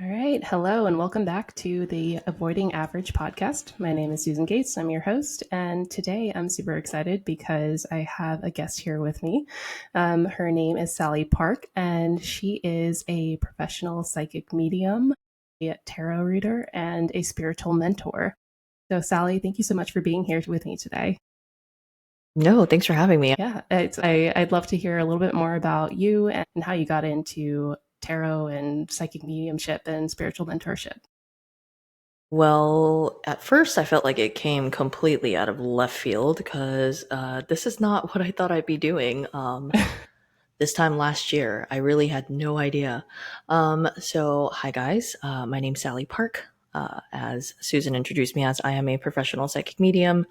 All right. Hello, and welcome back to the Avoiding Average podcast. My name is Susan Gates. I'm your host. And today I'm super excited because I have a guest here with me. Her name is Sally Park, and she is a professional psychic medium, a tarot reader, and a spiritual mentor. So, Sally, thank you so much for being here with me today. No, thanks for having me. Yeah, I'd love to hear a little bit more about you and how you got into tarot and psychic mediumship and spiritual mentorship. Well, at first I felt like it came completely out of left field because this is not what I thought I'd be doing. This time last year, I really had no idea. So, hi guys, my name's Sally Park. As Susan introduced me as, I am a professional psychic medium,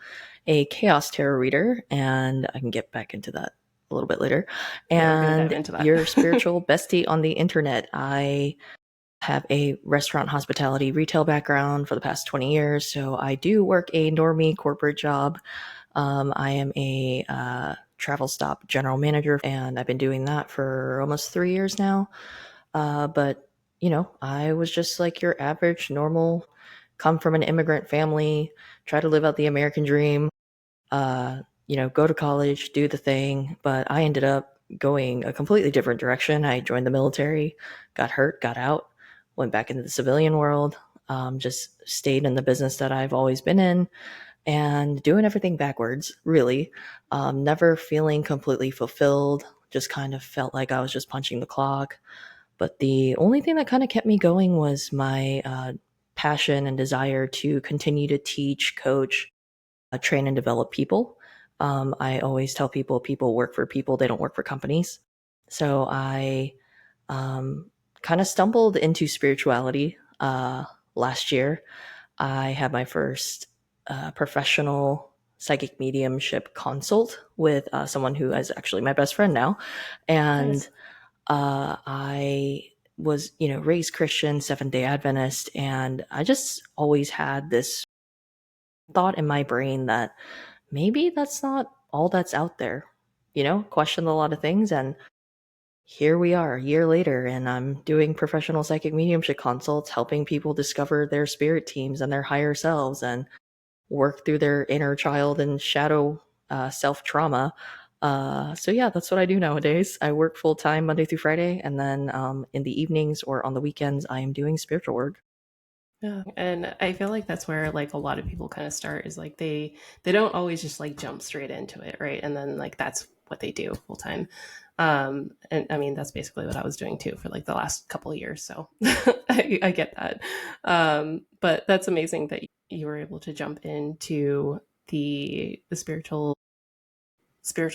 a chaos tarot reader, and I can get back into that a little bit later. Yeah, we're going to dive And into that. your spiritual bestie on the internet. I have a restaurant hospitality retail background for the past 20 years. So I do work a normie corporate job. I am a travel stop general manager, and I've been doing that for almost 3 years now. But, I was just like your average, normal, come from an immigrant family, try to live out the American dream, go to college, do the thing. But I ended up going a completely different direction. I joined the military, got hurt, got out, went back into the civilian world, just stayed in the business that I've always been in and doing everything backwards, really. Never feeling completely fulfilled, just kind of felt like I was just punching the clock. But the only thing that kind of kept me going was my passion and desire to continue to teach, coach, train and develop people. I always tell people work for people, they don't work for companies. So I kind of stumbled into spirituality last year. I had my first professional psychic mediumship consult with someone who is actually my best friend now. And Nice. I was, raised Christian, Seventh day Adventist. And I just always had this thought in my brain that maybe that's not all that's out there. Questioned a lot of things, and here we are a year later, and I'm doing professional psychic mediumship consults, helping people discover their spirit teams and their higher selves and work through their inner child and shadow self trauma. So yeah, that's what I do nowadays. I work full time Monday through Friday, and then in the evenings or on the weekends, I am doing spiritual work. Yeah, and I feel like that's where like a lot of people kind of start is like they don't always just like jump straight into it, right? And then like that's what they do full time. And I mean that's basically what I was doing too for like the last couple of years. So I get that. But that's amazing that you were able to jump into the spiritual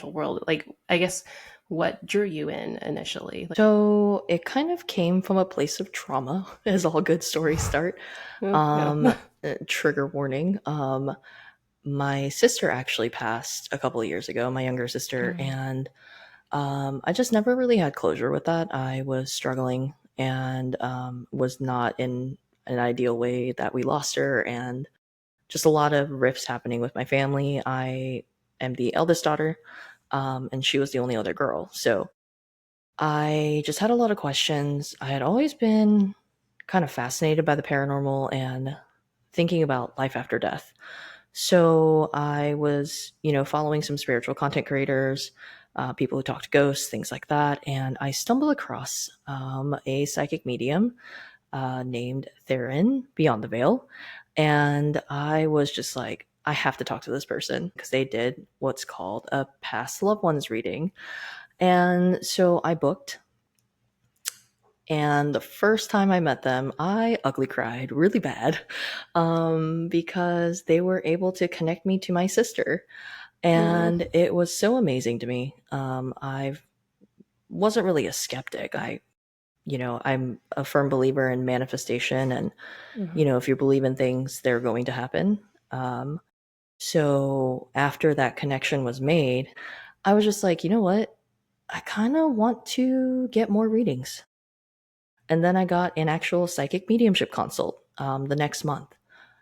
world. Like I guess what drew you in initially? Like, So it kind of came from a place of trauma, as all good stories start. yeah. Trigger warning. My sister actually passed a couple of years ago, my younger sister, Oh, and I just never really had closure with that. I was struggling and was not in an ideal way that we lost her, and just a lot of rifts happening with my family. I am the eldest daughter, and she was the only other girl. So I just had a lot of questions. I had always been kind of fascinated by the paranormal and thinking about life after death. So I was, following some spiritual content creators, people who talk to ghosts, things like that. And I stumbled across a psychic medium named Theron Beyond the Veil. And I was just like, I have to talk to this person because they did what's called a past loved ones reading. And so I booked. And the first time I met them, I ugly cried really bad because they were able to connect me to my sister. mm, And it was so amazing to me. I wasn't really a skeptic. I'm a firm believer in manifestation. And, mhm. if you believe in things, they're going to happen. Um, so after that connection was made, I was just like, you know what? I kind of want to get more readings. And then I got an actual psychic mediumship consult the next month.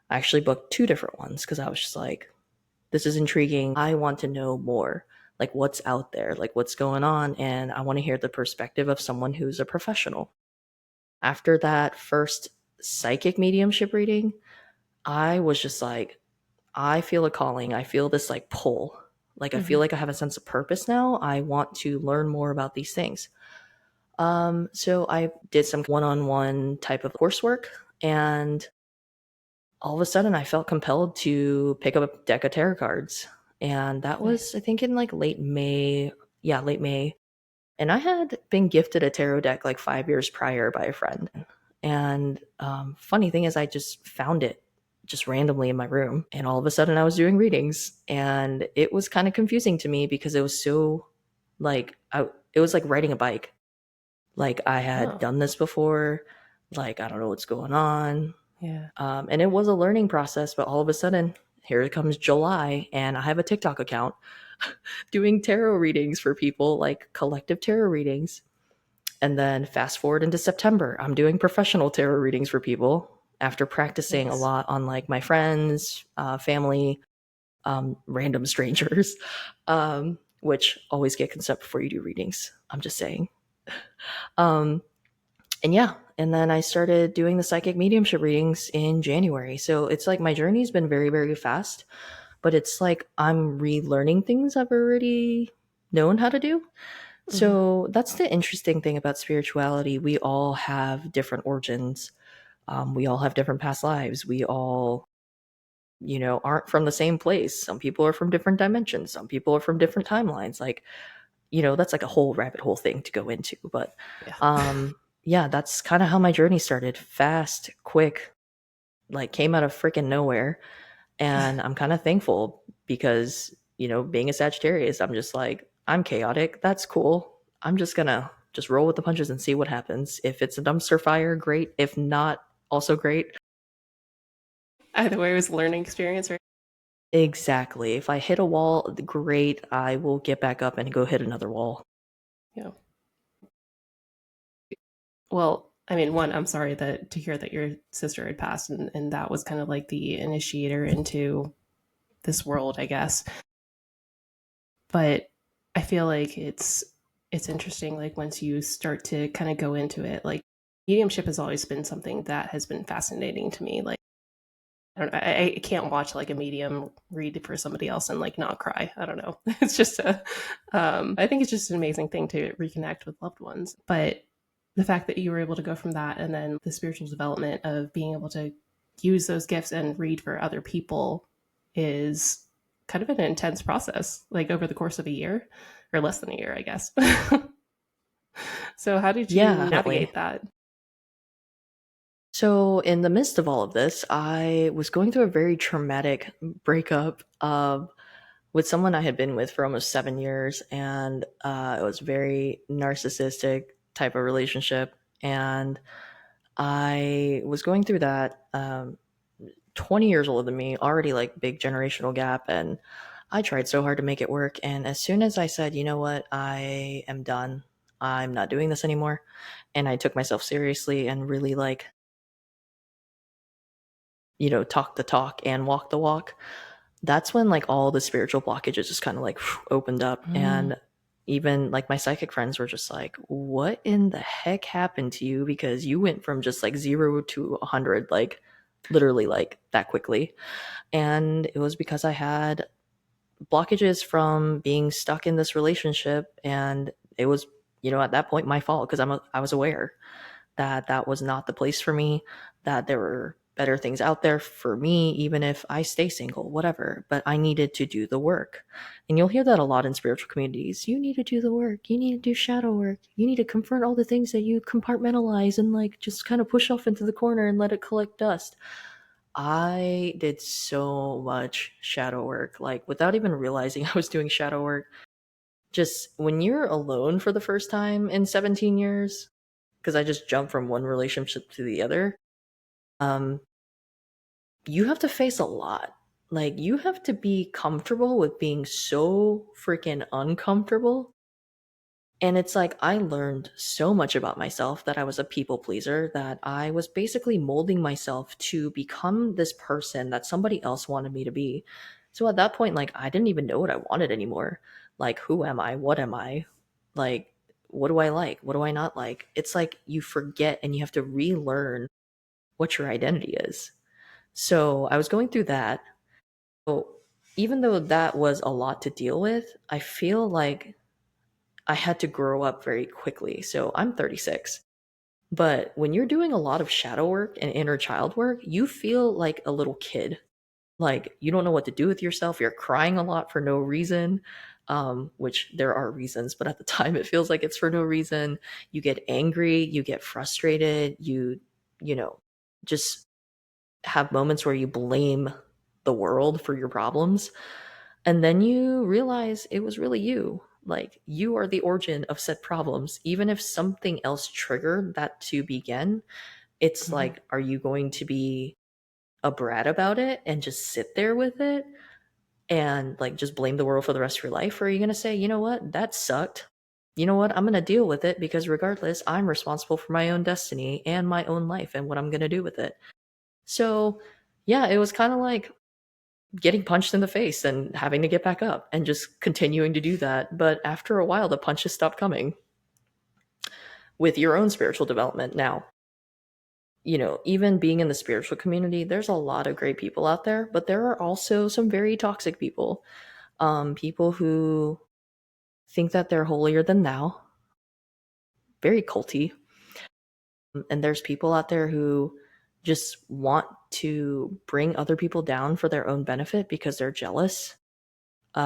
I actually booked two different ones because I was just like, this is intriguing. I want to know more, like what's out there, like what's going on. And I want to hear the perspective of someone who's a professional. After that first psychic mediumship reading, I was just like, I feel a calling. I feel this like pull. Like I feel Mm-hmm. like I have a sense of purpose now. I want to learn more about these things. So I did some one-on-one type of coursework, and all of a sudden I felt compelled to pick up a deck of tarot cards. And that was, Nice. I think, in like late May. Yeah, late May. And I had been gifted a tarot deck like 5 years prior by a friend. And funny thing is, I just found it just randomly in my room. And all of a sudden, I was doing readings. And it was kind of confusing to me because it was so it was like riding a bike. Like I had Oh, done this before. Like, I don't know what's going on. yeah. And it was a learning process, but all of a sudden, here it comes July, and I have a TikTok account doing tarot readings for people, like collective tarot readings. And then fast forward into September, I'm doing professional tarot readings for people after practicing a Nice. lot on like my friends, family, random strangers, which always get consent before you do readings. I'm just saying. Um, and yeah, and then I started doing the psychic mediumship readings in January. So it's like my journey's been very, very fast, but it's like I'm relearning things I've already known how to do. Mm-hmm. So that's the interesting thing about spirituality. We all have different origins. We all have different past lives. We all, aren't from the same place. Some people are from different dimensions. Some people are from different timelines. Like, that's like a whole rabbit hole thing to go into. But Yeah. yeah, that's kind of how my journey started. Fast, quick, like came out of freaking nowhere. And I'm kind of thankful because, being a Sagittarius, I'm just like, I'm chaotic. That's cool. I'm just gonna just roll with the punches and see what happens. If it's a dumpster fire, great. If not, also great. Either way, it was a learning experience, right? Exactly. If I hit a wall, great. I will get back up and go hit another wall. Yeah. Well, I mean, one, I'm sorry that to hear that your sister had passed, and that was kind of like the initiator into this world, I guess. But I feel like it's interesting, like once you start to kind of go into it, like mediumship has always been something that has been fascinating to me. Like I don't know, I can't watch like a medium read for somebody else and like not cry. I don't know. It's just I think it's just an amazing thing to reconnect with loved ones. But the fact that you were able to go from that and then the spiritual development of being able to use those gifts and read for other people is kind of an intense process, like over the course of a year or less than a year, I guess. So how did Yeah, you definitely. navigate that? So, in the midst of all of this, I was going through a very traumatic breakup with someone I had been with for almost 7 years. And it was a very narcissistic type of relationship. And I was going through that. 20 years older than me, already like big generational gap. And I tried so hard to make it work. And as soon as I said, you know what, I am done, I'm not doing this anymore. And I took myself seriously and really like, talk the talk and walk the walk. That's when like all the spiritual blockages just kind of like opened up. Mm, And even like my psychic friends were just like, what in the heck happened to you? Because you went from just like 0 to 100, like literally like that quickly. And it was because I had blockages from being stuck in this relationship. And it was, at that point my fault because I was aware that that was not the place for me, that there were better things out there for me, even if I stay single, whatever. But I needed to do the work. And you'll hear that a lot in spiritual communities. You need to do the work. You need to do shadow work. You need to confront all the things that you compartmentalize and like just kind of push off into the corner and let it collect dust. I did so much shadow work, like without even realizing I was doing shadow work. Just when you're alone for the first time in 17 years, because I just jumped from one relationship to the other, um, you have to face a lot. Like, you have to be comfortable with being so freaking uncomfortable. And it's like, I learned so much about myself that I was a people pleaser, that I was basically molding myself to become this person that somebody else wanted me to be. So at that point, like, I didn't even know what I wanted anymore. Like, who am I? What am I? Like, what do I like? What do I not like? It's like you forget and you have to relearn what your identity is. So I was going through that. So even though that was a lot to deal with, I feel like I had to grow up very quickly. So I'm 36. But when you're doing a lot of shadow work and inner child work, you feel like a little kid. Like you don't know what to do with yourself. You're crying a lot for no reason, which there are reasons, but at the time it feels like it's for no reason. You get angry, you get frustrated, you know, just have moments where you blame the world for your problems. And then you realize it was really you. Like you are the origin of said problems. Even if something else triggered that to begin, it's Mhm. like, are you going to be a brat about it and just sit there with it and like just blame the world for the rest of your life? Or are you going to say, you know what, that sucked. You know what, I'm going to deal with it because regardless, I'm responsible for my own destiny and my own life and what I'm going to do with it. So, yeah, it was kind of like getting punched in the face and having to get back up and just continuing to do that. But after a while, the punches stopped coming with your own spiritual development. Now, even being in the spiritual community, there's a lot of great people out there, but there are also some very toxic people. People who think that they're holier than thou, very culty. And there's people out there who just want to bring other people down for their own benefit because they're jealous,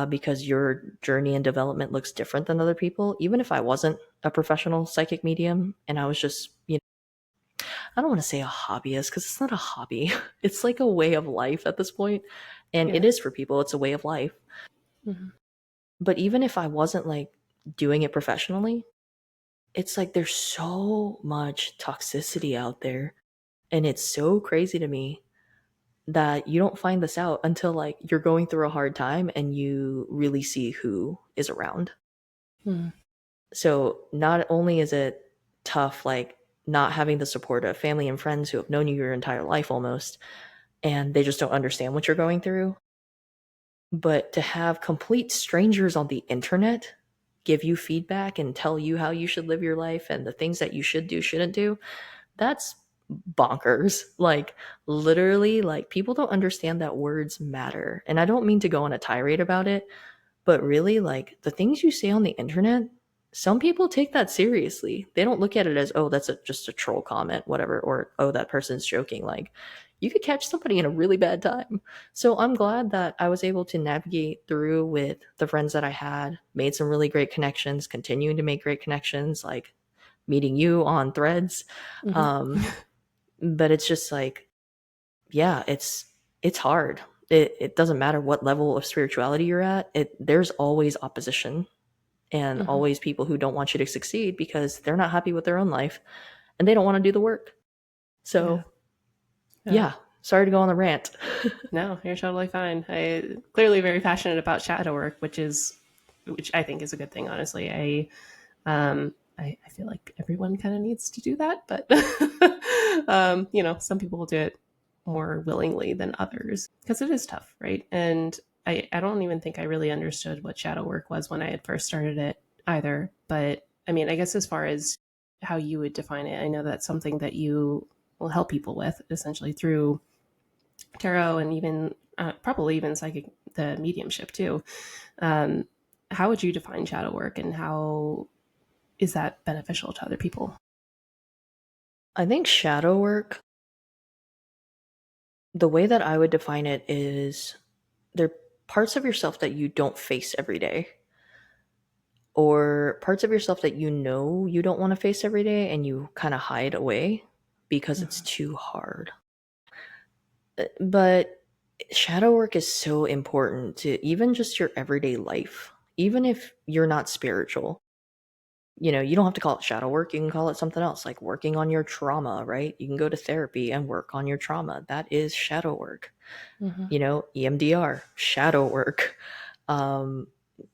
because your journey and development looks different than other people. Even if I wasn't a professional psychic medium and I was just, I don't want to say a hobbyist because it's not a hobby. It's like a way of life at this point. And it Yeah. is for people, it's a way of life. Mhm. But even if I wasn't like doing it professionally, it's like there's so much toxicity out there. And it's so crazy to me that you don't find this out until like you're going through a hard time and you really see who is around. Mhm. So not only is it tough, like not having the support of family and friends who have known you your entire life almost, and they just don't understand what you're going through, but to have complete strangers on the internet give you feedback and tell you how you should live your life and the things that you should do, shouldn't do, that's bonkers. Like literally, like people don't understand that words matter. And I don't mean to go on a tirade about it, but really, like the things you say on the internet, some people take that seriously. They don't look at it as, oh, that's just a troll comment, whatever, or oh, that person's joking. Like you could catch somebody in a really bad time. So I'm glad that I was able to navigate through with the friends that I had, made some really great connections, continuing to make great connections, like meeting you on threads. Mhm. Um, but it's just like, yeah, it's hard. It doesn't matter what level of spirituality you're at. There's always opposition and Mhm. always people who don't want you to succeed because they're not happy with their own life and they don't want to do the work. Yeah. So, Yeah. yeah, sorry to go on the rant. No, you're totally fine. I clearly very passionate about shadow work, which I think is a good thing, honestly. I feel like everyone kind of needs to do that, but some people will do it more willingly than others because it is tough, right? And I don't even think I really understood what shadow work was when I had first started it either. But I mean, I guess as far as how you would define it, I know that's something that you will help people with essentially through tarot and even probably even psychic the mediumship too. Um, how would you define shadow work, and how is that beneficial to other people? I think shadow work, the way that I would define it is there parts of yourself that you don't face every day, or parts of yourself that you don't want to face every day and you kind of hide away because it's Mhm. too hard. But shadow work is so important to even just your everyday life. Even if you're not spiritual, you don't have to call it shadow work. You can call it something else, like working on your trauma, right? You can go to therapy and work on your trauma. That is shadow work. Mhm. EMDR, shadow work. Um,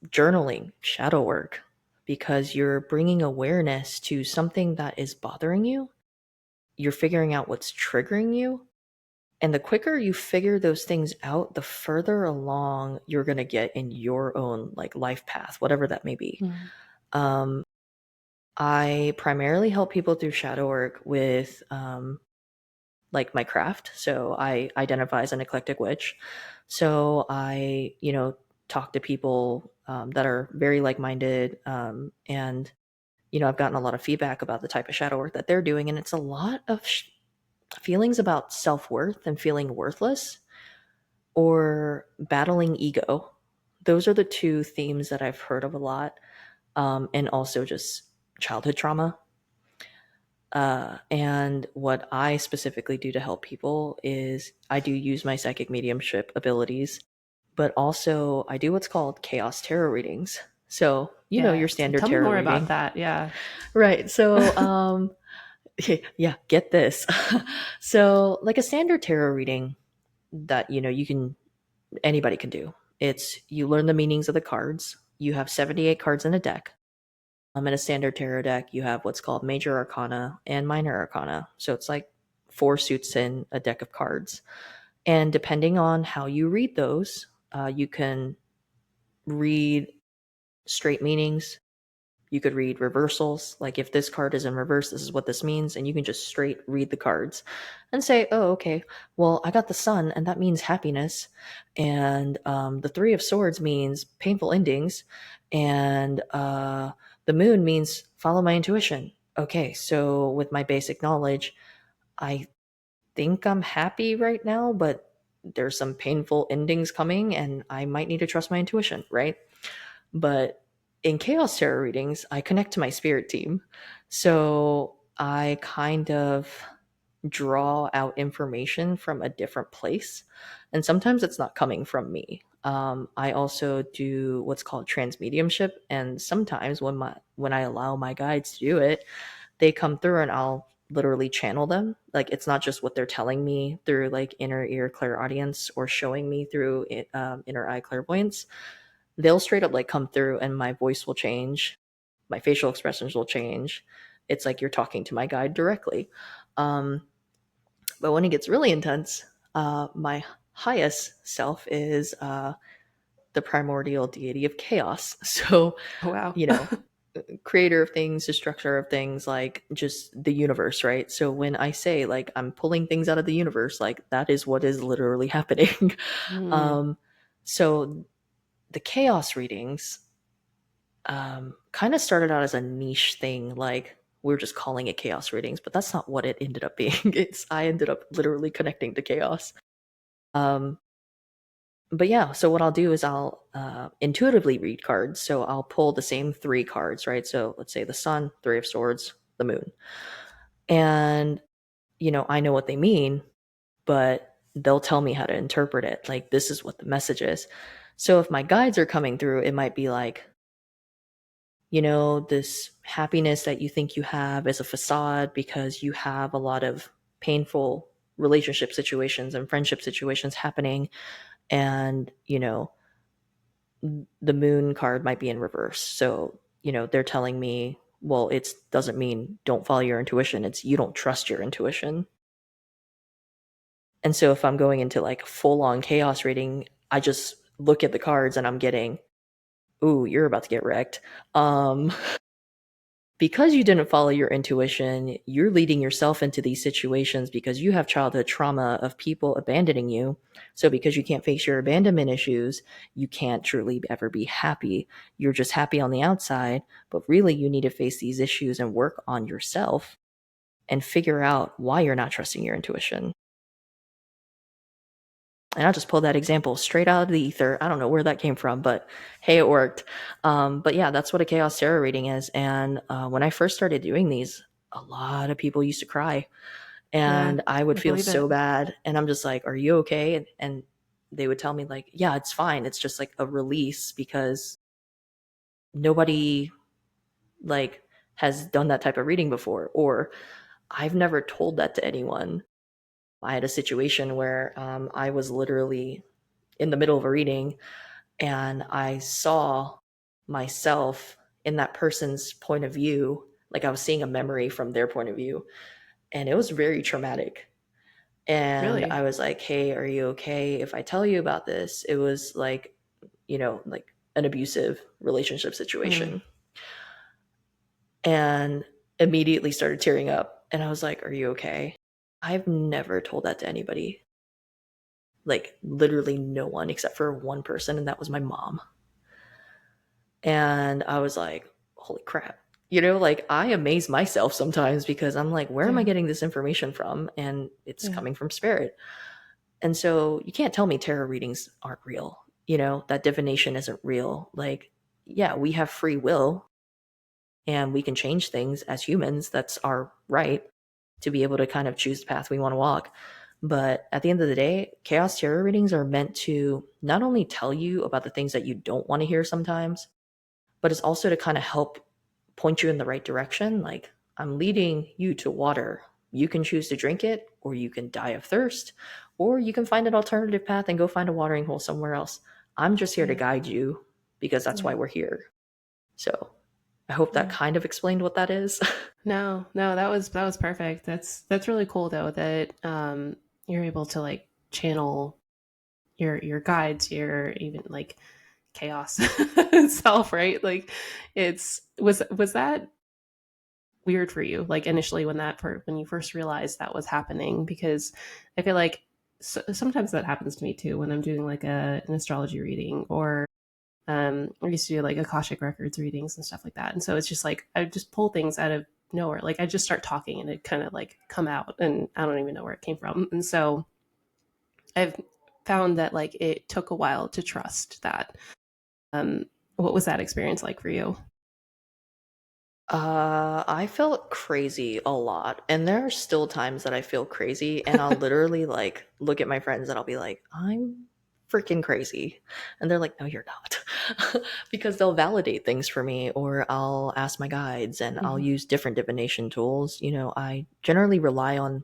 Journaling, shadow work, because you're bringing awareness to something that is bothering you. You're figuring out what's triggering you. And the quicker you figure those things out, the further along you're going to get in your own like life path, whatever that may be. Mhm. Um, I primarily help people through shadow work with like my craft. So I identify as an eclectic witch. So I, talk to people that are very like minded. And, I've gotten a lot of feedback about the type of shadow work that they're doing. And it's a lot of feelings about self worth and feeling worthless or battling ego. Those are the two themes that I've heard of a lot. And also just childhood trauma. And what I specifically do to help people is I do use my psychic mediumship abilities, but also I do what's called chaos tarot readings. So, your Yes. standard Tell me tarot more about reading. that. Yeah. Right. So, yeah, get this. So, like a standard tarot reading that, anybody can do. It's you learn the meanings of the cards. You have 78 cards in a deck. In a standard tarot deck, you have what's called major arcana and minor arcana. So it's like four suits in a deck of cards. And depending on how you read those, you can read straight meanings. You could read reversals. Like if this card is in reverse, this is what this means. And you can just straight read the cards and say, oh, okay, well, I got the sun and that means happiness. And the three of swords means painful endings. And the moon means follow my intuition. Okay, so with my basic knowledge, I think I'm happy right now, but there's some painful endings coming and I might need to trust my intuition, right? But in Chaos Tarot readings, I connect to my spirit team. So I kind of draw out information from a different place. And sometimes it's not coming from me. I also do what's called transmediumship. And sometimes when I allow my guides to do it, they come through and I'll literally channel them. Like it's not just what they're telling me through like inner ear clairaudience or showing me through inner eye clairvoyance. They'll straight up like come through and my voice will change, my facial expressions will change. It's like you're talking to my guide directly. Um, but when it gets really intense, my highest self is the primordial deity of chaos. So, Oh, wow. you know, creator of things, destructor of things, like just the universe, right? So when I say like I'm pulling things out of the universe, like that is what is literally happening. Mm. um, so the chaos readings kind of started out as a niche thing, like we're just calling it chaos readings, but that's not what it ended up being. It's I ended up literally connecting to chaos. Um, but yeah, so what I'll do is I'll intuitively read cards. So I'll pull the same three cards, right? So let's say the sun, three of swords, the moon. And, I know what they mean, but they'll tell me how to interpret it. Like, this is what the message is. So if my guides are coming through, it might be like, this happiness that you think you have is a facade because you have a lot of painful relationship situations and friendship situations happening. And, the moon card might be in reverse. So, they're telling me, well, it doesn't mean don't follow your intuition. It's you don't trust your intuition. And so if I'm going into like full on chaos reading, I just look at the cards and I'm getting, ooh, you're about to get wrecked. Um, because you didn't follow your intuition, you're leading yourself into these situations because you have childhood trauma of people abandoning you. So, because you can't face your abandonment issues, you can't truly ever be happy. You're just happy on the outside, but really, you need to face these issues and work on yourself and figure out why you're not trusting your intuition. And I'll just pull that example straight out of the ether. I don't know where that came from, but hey, it worked. But yeah, that's what a chaos tarot reading is. And when I first started doing these, a lot of people used to cry, Yeah, and I would I feel believe it. so bad. And I'm just like, "Are you okay?" And they would tell me like, "Yeah, it's fine. It's just like a release because nobody like has done that type of reading before, or I've never told that to anyone." I had a situation where I was literally in the middle of a reading and I saw myself in that person's point of view. Like I was seeing a memory from their point of view, and it was very traumatic. And Really? I was like, hey, are you okay if I tell you about this? It was like, like an abusive relationship Mm. situation. and immediately started tearing up. And I was like, "Are you okay?" I've never told that to anybody. Like, literally no one except for one person, and that was my mom. And I was like, "Holy crap." Like, I amaze myself sometimes because I'm like, "Where am I Yeah. getting this information from?" And it's Yeah. coming from spirit. And so you can't tell me tarot readings aren't real. That divination isn't real. Like, yeah, we have free will and we can change things as humans. That's our right to be able to kind of choose the path we want to walk. But at the end of the day, chaos tarot readings are meant to not only tell you about the things that you don't want to hear sometimes, but it's also to kind of help point you in the right direction. Like, I'm leading you to water. You can choose to drink it, or you can die of thirst, or you can find an alternative path and go find a watering hole somewhere else. I'm just here to Yeah. guide you because that's why Yeah. we're here. So I hope that Yeah. kind of explained what that is. No, no, that was perfect. That's really cool though that you're able to like channel your guides, your even like chaos itself, right? Like it's was that weird for you like initially when you first realized that was happening? Because I feel like sometimes that happens to me too when I'm doing like an astrology reading or I used to do like Akashic Records readings and stuff like that. And so it's just like I just pull things out of nowhere. Like I just start talking and it kind of like come out and I don't even know where it came from. And so I've found that like it took a while to trust that. Um, what was that experience like for you? I felt crazy a lot, and there are still times that I feel crazy, and I'll literally like look at my friends and I'll be like, "I'm freaking crazy," and they're like, "No, you're not," because they'll validate things for me, or I'll ask my guides and I'll Mm-hmm. use different divination tools. I generally rely on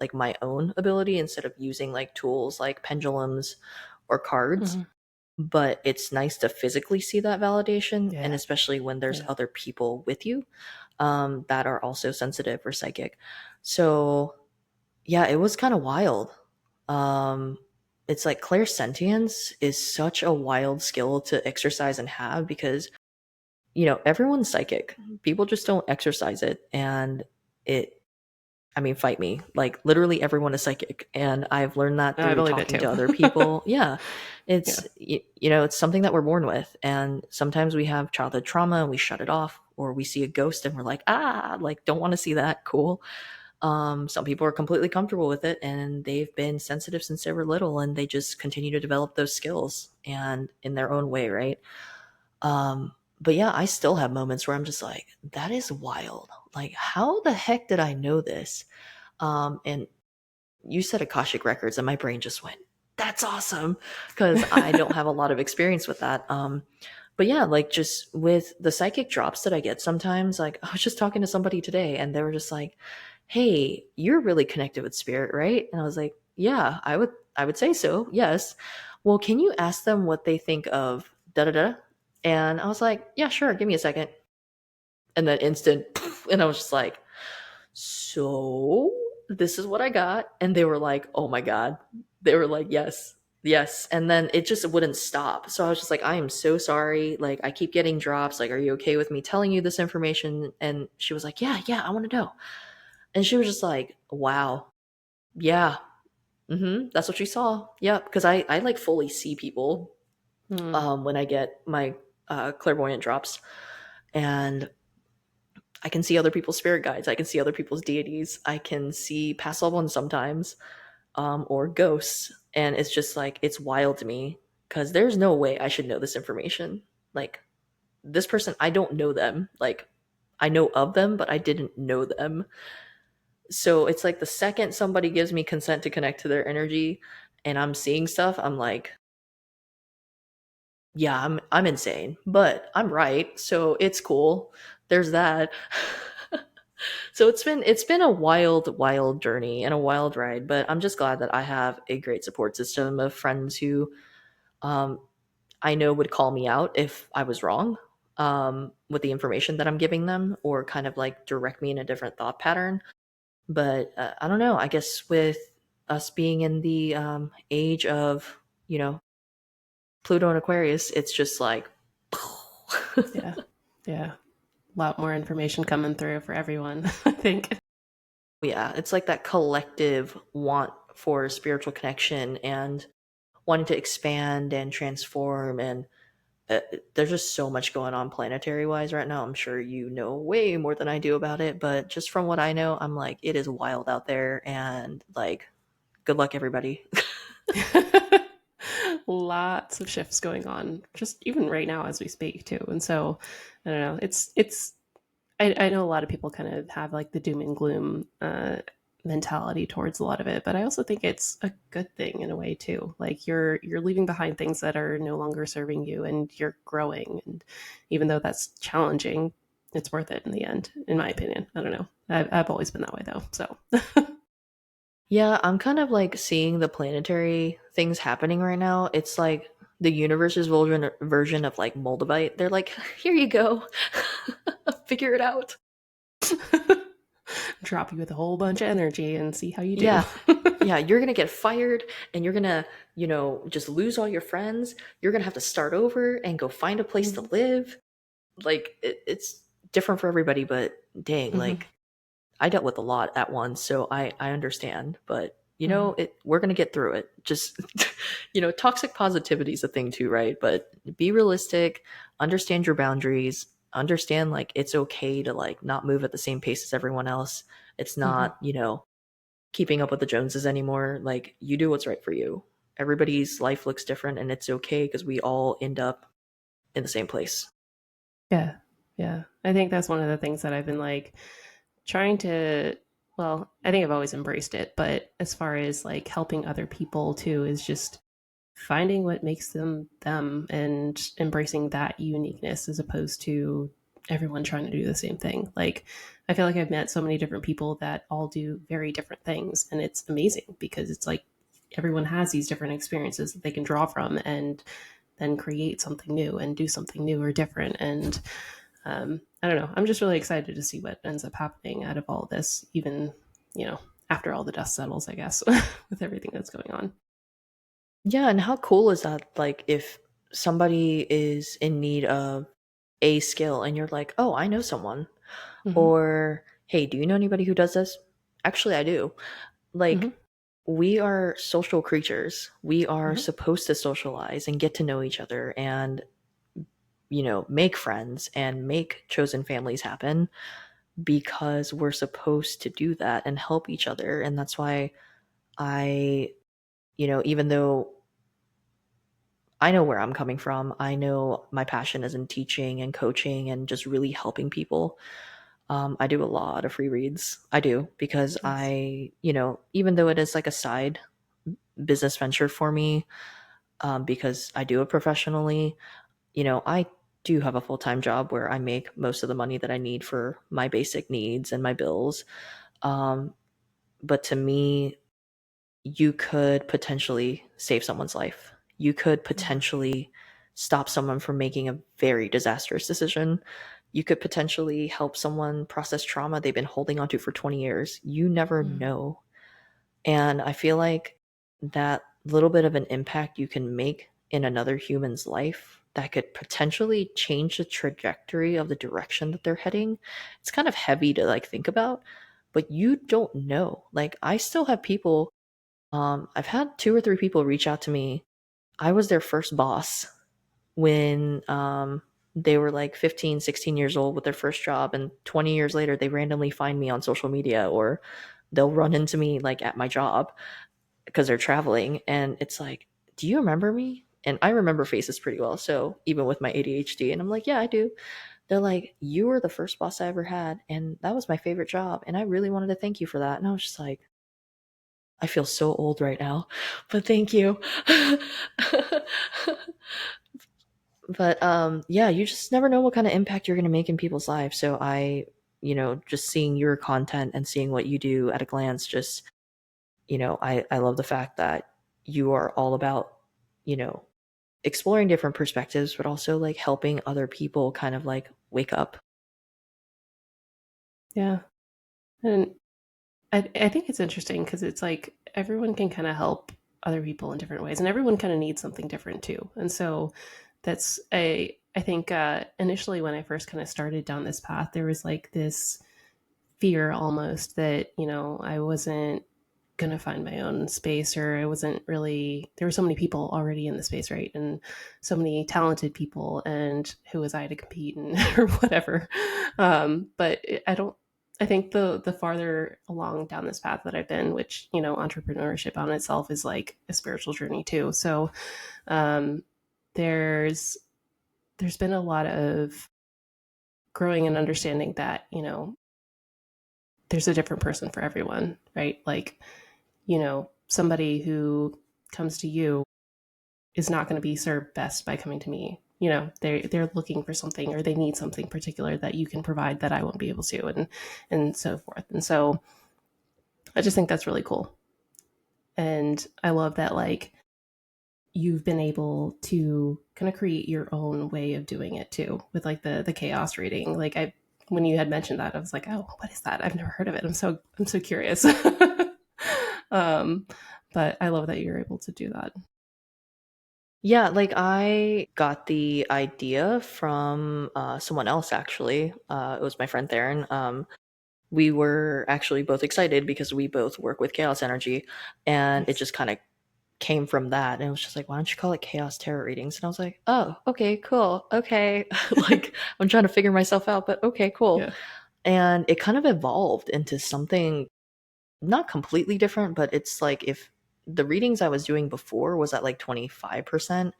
like my own ability instead of using like tools like pendulums or cards. Mm-hmm. But it's nice to physically see that validation, and Yeah. especially when there's Yeah. other people with you that are also sensitive or psychic. So yeah, it was kind of wild. Um, it's like clairsentience is such a wild skill to exercise and have because everyone's psychic. People just don't exercise it, and it I mean, fight me. Like, literally everyone is psychic, and I've learned that I through believe it talking too. to other people. Yeah, Yeah. it's something that we're born with, and sometimes we have childhood trauma and we shut it off, or we see a ghost and we're like, ah, like don't want to see that. Cool. Some people are completely comfortable with it, and they've been sensitive since they were little, and they just continue to develop those skills and in their own way, right? But yeah, I still have moments where I'm just like, that is wild. Like, how the heck did I know this? And you said Akashic Records, and my brain just went, that's awesome. Because I don't have a lot of experience with that. But yeah, like just with the psychic drops that I get sometimes, like I was just talking to somebody today and they were just like, "Hey, you're really connected with spirit, right?" And I was like, "Yeah, I would say so. Yes." Well, can you ask them what they think of da da da? And I was like, "Yeah, sure. Give me a second." And then instant, poof, and I was just like, "So this is what I got." And they were like, "Oh my God." They were like, "Yes, yes." And then it just wouldn't stop. So I was just like, "I am so sorry. Like, I keep getting drops. Like, are you okay with me telling you this information?" And she was like, "Yeah, yeah, I want to know." And she was just like, "Wow. Yeah. That's what you saw." Yeah. Because I like fully see people Mm. when I get my clairvoyant drops. And I can see other people's spirit guides. I can see other people's deities. I can see past loved ones sometimes, or ghosts. And it's just like, it's wild to me because there's no way I should know this information. Like, this person, I don't know them. Like, I know of them, but I didn't know them. So it's like the second somebody gives me consent to connect to their energy and I'm seeing stuff, I'm like, yeah, I'm insane, but I'm right. So it's cool. There's that. So it's been a wild journey and a wild ride, but I'm just glad that I have a great support system of friends who um I know would call me out if I was wrong with the information that I'm giving them, or kind of like direct me in a different thought pattern. But I don't know, I guess with us being in the age of, you know, Pluto and Aquarius, it's just like Yeah. Yeah. lot more information coming through for everyone, I think. Yeah, it's like that collective want for spiritual connection and wanting to expand and transform. And uh, there's just so much going on planetary wise right now. I'm sure you know way more than I do about it, but just from what I know, I'm like, it is wild out there. And like, good luck, everybody. Lots of shifts going on, just even right now as we speak too. And so, I don't know. I know a lot of people kind of have like the doom and gloom mentality towards a lot of it, but I also think it's a good thing in a way too. Like you're leaving behind things that are no longer serving you, and you're growing. And even though that's challenging, it's worth it in the end, in my opinion. I don't know. I've always been that way though. So Yeah, I'm kind of like seeing the planetary things happening right now. It's like the universe's version of like Moldavite. They're like, here you go, figure it out. drop you with a whole bunch of energy and see how you do. Yeah. Yeah, you're gonna get fired and you're gonna, just lose all your friends. You're gonna have to start over and go find a place to live. Like, it's different for everybody, but dang, Mm-hmm. like, I dealt with a lot at once, so I understand. But, Mm-hmm. we're gonna get through it. Just, toxic positivity is a thing too, right? But be realistic, understand your boundaries, understand, like, it's okay to, like, not move at the same pace as everyone else. It's Mm-hmm. not, keeping up with the Joneses anymore. Like, you do what's right for you. Everybody's life looks different, and it's okay because we all end up in the same place. Yeah. Yeah. I think that's one of the things that I've been like trying to, well, I think I've always embraced it, but as far as like helping other people too, is just finding what makes them them and embracing that uniqueness as opposed to everyone trying to do the same thing. Like, I feel like I've met so many different people that all do very different things, and it's amazing because it's like everyone has these different experiences that they can draw from and then create something new and do something new or different. And I don't know. I'm just really excited to see what ends up happening out of all this, even, you know, after all the dust settles, I guess, with everything that's going on. Yeah, and how cool is that? Like, if somebody is in need of a skill and you're like, oh, I know someone. Mm-hmm. Or, hey, do you know anybody who does this? Actually, I do. Mm-hmm. Like, we are social creatures. We are Mm-hmm. supposed to socialize and get to know each other and, make friends and make chosen families happen because we're supposed to do that and help each other. And that's why I, even though I know where I'm coming from, I know my passion is in teaching and coaching and just really helping people. I do a lot of free reads. I do because Nice. even though it is like a side business venture for me, because I do it professionally, I do have a full time job where I make most of the money that I need for my basic needs and my bills. Um, but to me, you could potentially save someone's life. You could Yeah. potentially stop someone from making a very disastrous decision. You could potentially help someone process trauma they've been holding onto for 20 years. You never Mm. know. And I feel like that little bit of an impact you can make in another human's life that could potentially change the trajectory of the direction that they're heading. It's kind of heavy to like think about, but you don't know. Like, I still have people, I've had two or three people reach out to me. I was their first boss when they were like 15, 16 years old with their first job, and 20 years later they randomly find me on social media, or they'll run into me like at my job because they're traveling, and it's like, do you remember me? And I remember faces pretty well, so even with my ADHD, and I'm like, yeah, I do. They're like, you were the first boss I ever had, and that was my favorite job, and I really wanted to thank you for that. And I was just like, I feel so old right now, but thank you. But yeah, you just never know what kind of impact you're going to make in people's lives. So just seeing your content and seeing what you do at a glance, just, I love the fact that you are all about, you know, exploring different perspectives, but also like helping other people kind of like wake up. Yeah. And I think it's interesting because it's like everyone can kind of help other people in different ways, and everyone kind of needs something different too. And so that's a I think initially when I first kind of started down this path, there was like this fear almost that, I wasn't going to find my own space, or I wasn't really, there were so many people already in the space, right? And so many talented people, and who was I to compete and or whatever. But I don't, I think the farther along down this path that I've been, which, entrepreneurship on itself is like a spiritual journey too. So um, there's there's been a lot of growing and understanding that, there's a different person for everyone, right? Like, somebody who comes to you is not going to be served best by coming to me. They're looking for something, or they need something particular that you can provide that I won't be able to, and so forth. And so I just think that's really cool. And I love that, like, you've been able to kind of create your own way of doing it too, with like the chaos reading. Like, when you had mentioned that, I was like, oh, what is that? I've never heard of it. I'm so curious. um, but I love that you're able to do that. Yeah, like I got the idea from someone else actually. It was my friend Theron. We were actually both excited because we both work with chaos energy, and it Nice. just kind of came from that. And it was just like, why don't you call it chaos tarot readings? And I was like, oh, okay, cool. Okay. Like I'm trying to figure myself out, but okay, cool. Yeah. And it kind of evolved into something not completely different, but it's like if the readings I was doing before was at like 25%,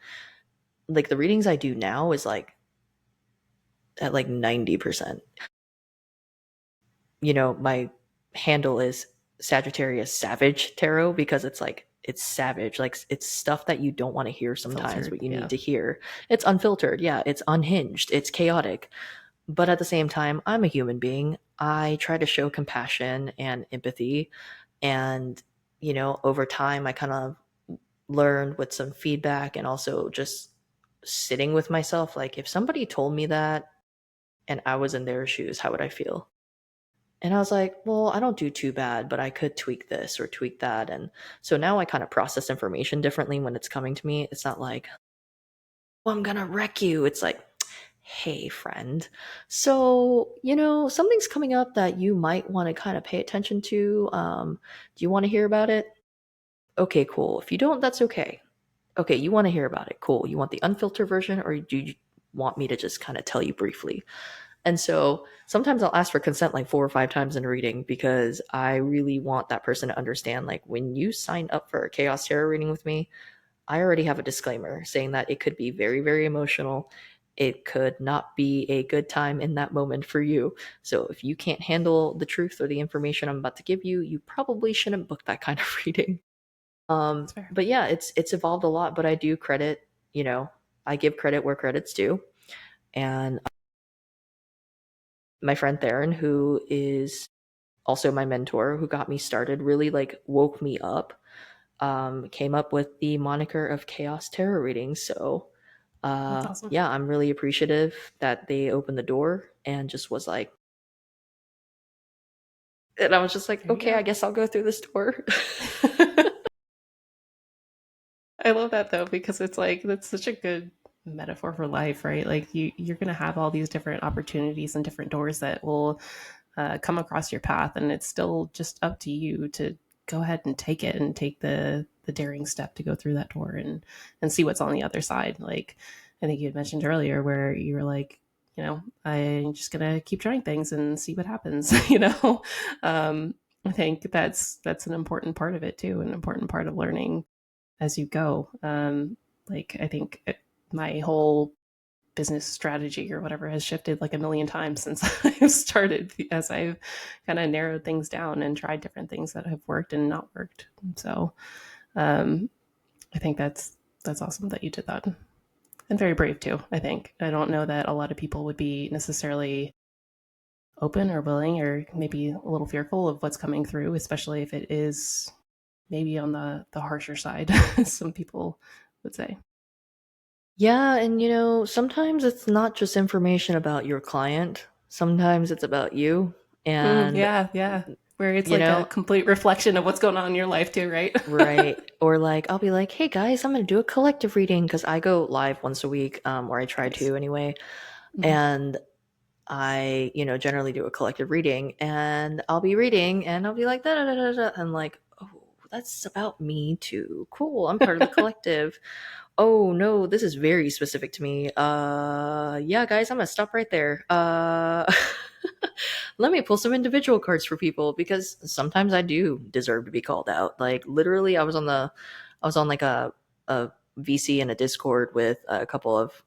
like the readings I do now is like at like 90%. My handle is Sagittarius Savage Tarot because it's like it's savage, like it's stuff that you don't want to hear sometimes, Filtered. but you Yeah. need to hear. It's unfiltered, yeah, it's unhinged, it's chaotic. But at the same time, I'm a human being. I try to show compassion and empathy. And, over time, I kind of learned with some feedback and also just sitting with myself. Like, if somebody told me that and I was in their shoes, how would I feel? And I was like, well, I don't do too bad, but I could tweak this or tweak that. And so now I kind of process information differently when it's coming to me. It's not like, well, I'm going to wreck you. It's like, hey, friend. So, something's coming up that you might want to kind of pay attention to. Do you want to hear about it? Okay, cool. If you don't, that's okay. Okay, you want to hear about it. Cool. You want the unfiltered version, or do you want me to just kind of tell you briefly? And so sometimes I'll ask for consent like 4 or 5 times in a reading because I really want that person to understand, like, when you sign up for a chaos tarot reading with me, I already have a disclaimer saying that it could be very, very emotional. It could not be a good time in that moment for you. So if you can't handle the truth or the information I'm about to give you, you probably shouldn't book that kind of reading. That's fair. But yeah, it's evolved a lot, but I do credit, I give credit where credit's due. And my friend Theron, who is also my mentor, who got me started, really like woke me up, came up with the moniker of Chaos Tarot Reading. So That's awesome. yeah, I'm really appreciative that they opened the door and just was like, and I was just like, There you okay, I go. guess I'll go through this door. I love that though, because it's like that's such a good metaphor for life, right? Like, you're going to have all these different opportunities and different doors that will come across your path, and it's still just up to you to go ahead and take it, and take the daring step to go through that door, and see what's on the other side. Like, I think you had mentioned earlier, where you were like, I'm just gonna keep trying things and see what happens. um, I think that's an important part of it too, an important part of learning as you go. Like, I think my whole business strategy or whatever has shifted like a million times since I've started, as I've kind of narrowed things down and tried different things that have worked and not worked. So um, I think that's awesome that you did that, and very brave too. I don't know that a lot of people would be necessarily open or willing, or maybe a little fearful of what's coming through, especially if it is maybe on the harsher side. Some people would say. Yeah, and sometimes it's not just information about your client. Sometimes it's about you. And Yeah, yeah. where it's you like a know? complete reflection of what's going on in your life too, right? Right. Or like I'll be like, "Hey guys, I'm going to do a collective reading," cuz I go live once a week, or I try Nice. to anyway. Mm-hmm. And I, generally do a collective reading, and I'll be reading and I'll be like, da, da, da, da, da, and like, "Oh, that's about me too. Cool. I'm part of the collective. Oh no, this is very specific to me. Yeah, guys, I'm gonna stop right there. Let me pull some individual cards for people because sometimes I do deserve to be called out. Like literally, I was on like a VC in a Discord with a couple of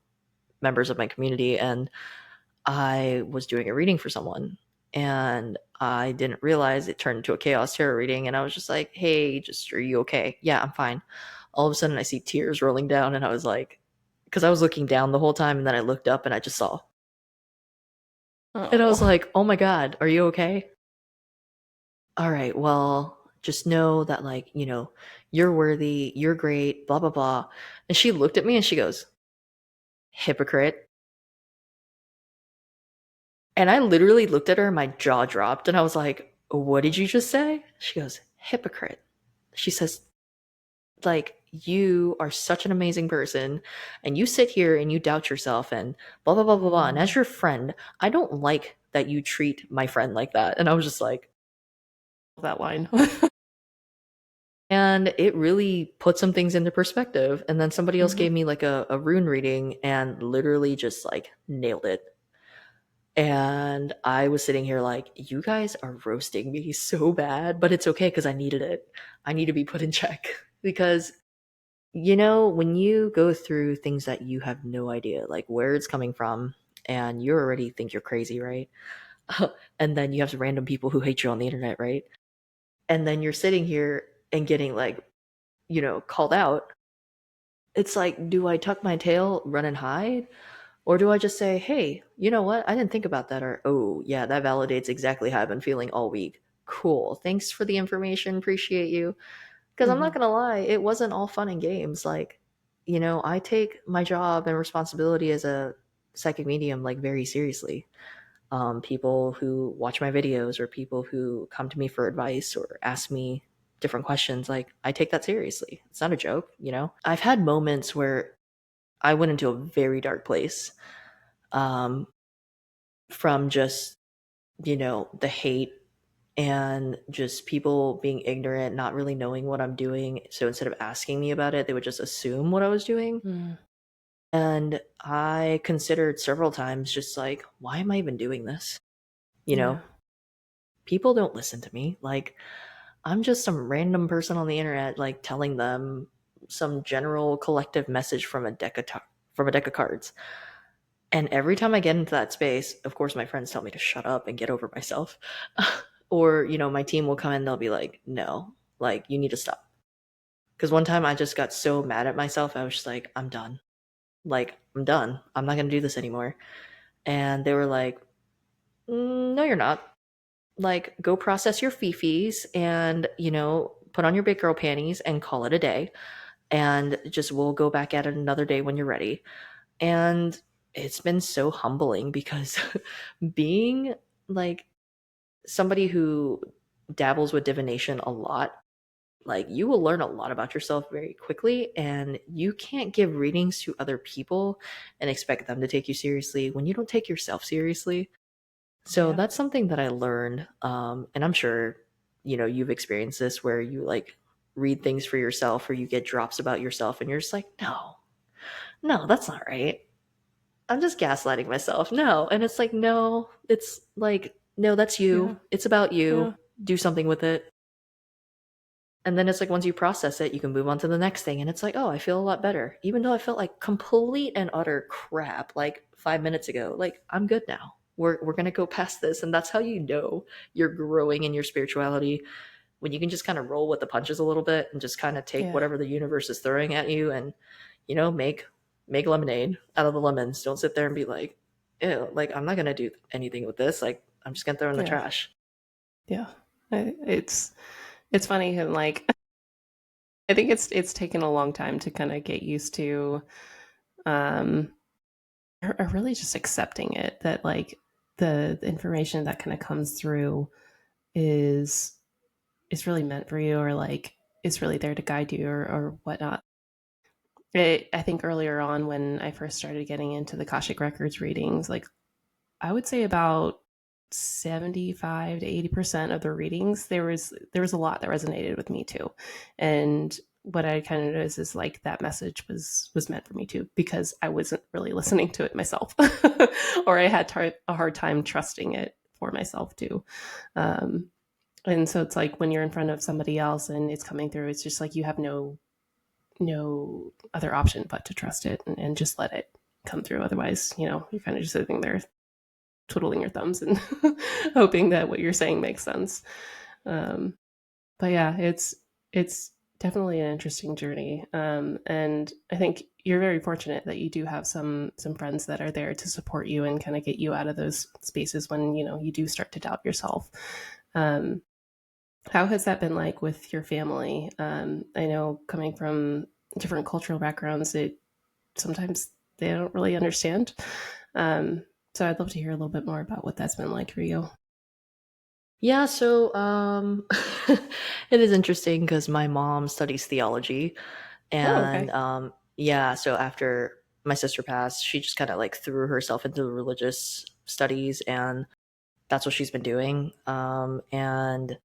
members of my community, and I was doing a reading for someone, and I didn't realize it turned into a chaos tarot reading, and I was just like, "Hey, just are you okay?" "Yeah, I'm fine." All of a sudden I see tears rolling down, and I was like, because I was looking down the whole time, and then I looked up and I just saw. And I was Oh. like, "Oh my god, are you okay?" "All right, well, just know that like, you're worthy, you're great, blah blah blah." And she looked at me and she goes, "Hypocrite." And I literally looked at her and my jaw dropped and I was like, "What did you just say?" She goes, "Hypocrite." She says, like, "You are such an amazing person and you sit here and you doubt yourself and blah blah blah blah blah. And as Mm, your friend, I don't like that you treat my friend like that." And I was just like, that line. and it really put some things into perspective. And then somebody else Hmm. gave me like a rune reading and literally just like nailed it. And I was sitting here like, "You guys are roasting me so bad, but it's okay because I needed it. I need to be put in check." Because, when you go through things that you have no idea, like where it's coming from, and you already think you're crazy, right? And then you have some random people who hate you on the internet, right? And then you're sitting here and getting like, called out. It's like, do I tuck my tail, run and hide? Or do I just say, "Hey, you know what? I didn't think about that." Or, "Oh, yeah, that validates exactly how I've been feeling all week. Cool. Thanks for the information. Appreciate you." Because I'm not Hmm. going to lie, it wasn't all fun and games. Like, I take my job and responsibility as a psychic medium like very seriously. People who watch my videos or people who come to me for advice or ask me different questions, like, I take that seriously. It's not a joke. I've had moments where I went into a very dark place. Um, from just, the hate and just people being ignorant, not really knowing what I'm doing. So instead of asking me about it, they would just assume what I was doing. Mm, And I considered several times just like, why am I even doing this? You yeah. know, people don't listen to me. Like, I'm just some random person on the internet, like telling them some general collective message from from a deck of cards. And every time I get into that space, of course, my friends tell me to shut up and get over myself. Or, my team will come in, they'll be like, "No, like, you need to stop." Because one time I just got so mad at myself, I was just like, "I'm done. Like, I'm done. I'm not going to do this anymore." And they were like, "No, you're not. Like, go process your fifis and, put on your big girl panties and call it a day. And just we'll go back at it another day when you're ready." And it's been so humbling because being like somebody who dabbles with divination a lot, like you will learn a lot about yourself very quickly, and you can't give readings to other people and expect them to take you seriously when you don't take yourself seriously. So Yeah. that's something that I learned, and I'm sure you've experienced this where you like read things for yourself or you get drops about yourself and you're just like, "No, no, that's not right. I'm just gaslighting myself." No. And it's like, no, it's like, no, that's Yeah. you. It's about you. Yeah. Do something with it. And then it's like, once you process it, you can move on to the next thing. And it's like, oh, I feel a lot better. Even though I felt like complete and utter crap like 5 minutes ago, like, I'm good now. We're going to go past this. And that's how you're growing in your spirituality, when you can just kind of roll with the punches a little bit and just kind of take Yeah. whatever the universe is throwing at you and, make lemonade out of the lemons. Don't sit there and be like, "Ew, like, I'm not going to do anything with this. Like, I'm just going to throw it in the Yeah. trash." Yeah. It's funny and like I think it's taken a long time to kind of get used to um or really just accepting it that like the information that kind of comes through is really meant for you, or like is really there to guide you, or whatnot. I think earlier on when I first started getting into the Akashic Records readings, like I would say about 75 to 80% of the readings, there was a lot that resonated with me too. And what I kind of noticed is like that message was meant for me too, because I wasn't really listening to it myself, or I had a hard time trusting it for myself too. Um, and so it's like when you're in front of somebody else and it's coming through, it's just like you have no other option but to trust it, and just let it come through. Otherwise, you're kind of just sitting there twiddling your thumbs and hoping that what you're saying makes sense. Um, but yeah, it's definitely an interesting journey, and I think you're very fortunate that you do have some friends that are there to support you and kind of get you out of those spaces when you do start to doubt yourself. Um, how has that been like with your family? I know coming from different cultural backgrounds, it sometimes they don't really understand. Um, so I'd love to hear a little bit more about what that's been like for you. Yeah, so it is interesting because my mom studies theology, Oh, and okay. yeah, so after my sister passed, she just kind of like threw herself into religious studies, and that's what she's been doing. And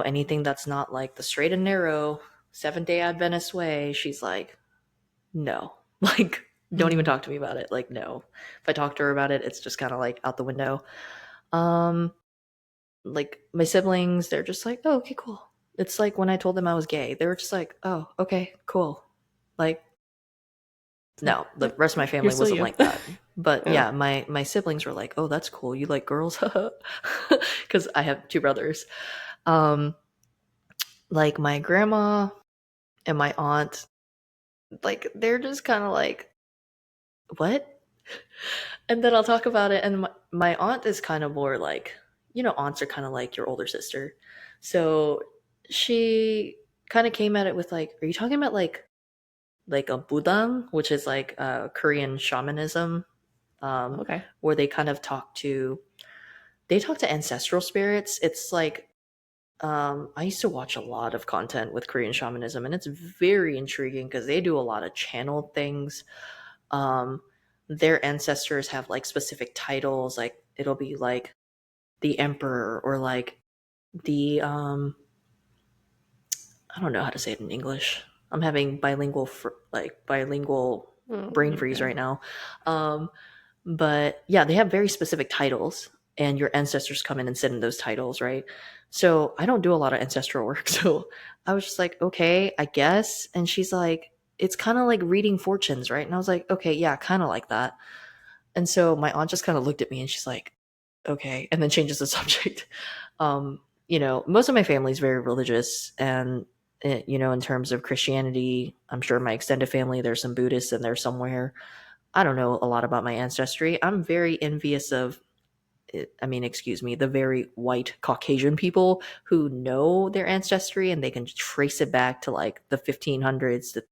anything that's not like the straight and narrow Seventh-day Adventist way, she's like, no, like, don't even Mm. talk to me about it. Like, no, if I talk to her about it, it's just kind of like out the window. Um, like my siblings, they're just like, oh, okay, cool. It's like when I told them I was gay, they were just like, oh, okay, cool. Like, It's like, no, the yep, rest of my you're family still wasn't you. like that. But Yeah. yeah, my siblings were like, oh, that's cool. You like girls? Because I have two brothers. Um, like my grandma and my aunt, like they're just kind of like, what? And then I'll talk about it. And my aunt is kind of more like, aunts are kind of like your older sister. So she kind of came at it with like, are you talking about like a budang, which is like Korean shamanism, um, Okay. where they talk to ancestral spirits. It's like I used to watch a lot of content with Korean shamanism, and it's very intriguing because they do a lot of channel things. Um, their ancestors have like specific titles, like it'll be like the emperor or like the I don't know how to say it in English. I'm having bilingual Mm, brain you're freeze good. right now. Um, but yeah, they have very specific titles, and your ancestors come in and sit in those titles, right? So I don't do a lot of ancestral work. So I was just like, okay, I guess. And she's like, it's kind of like reading fortunes, right? And I was like, okay, yeah, kind of like that. And so my aunt just kind of looked at me and she's like, okay, and then changes the subject. Most of my family is very religious, and in terms of Christianity, I'm sure my extended family, there's some Buddhists in there somewhere. I don't know a lot about my ancestry. I'm very envious of, I mean, excuse me, the very white Caucasian people who know their ancestry and they can trace it back to like the 1500s, the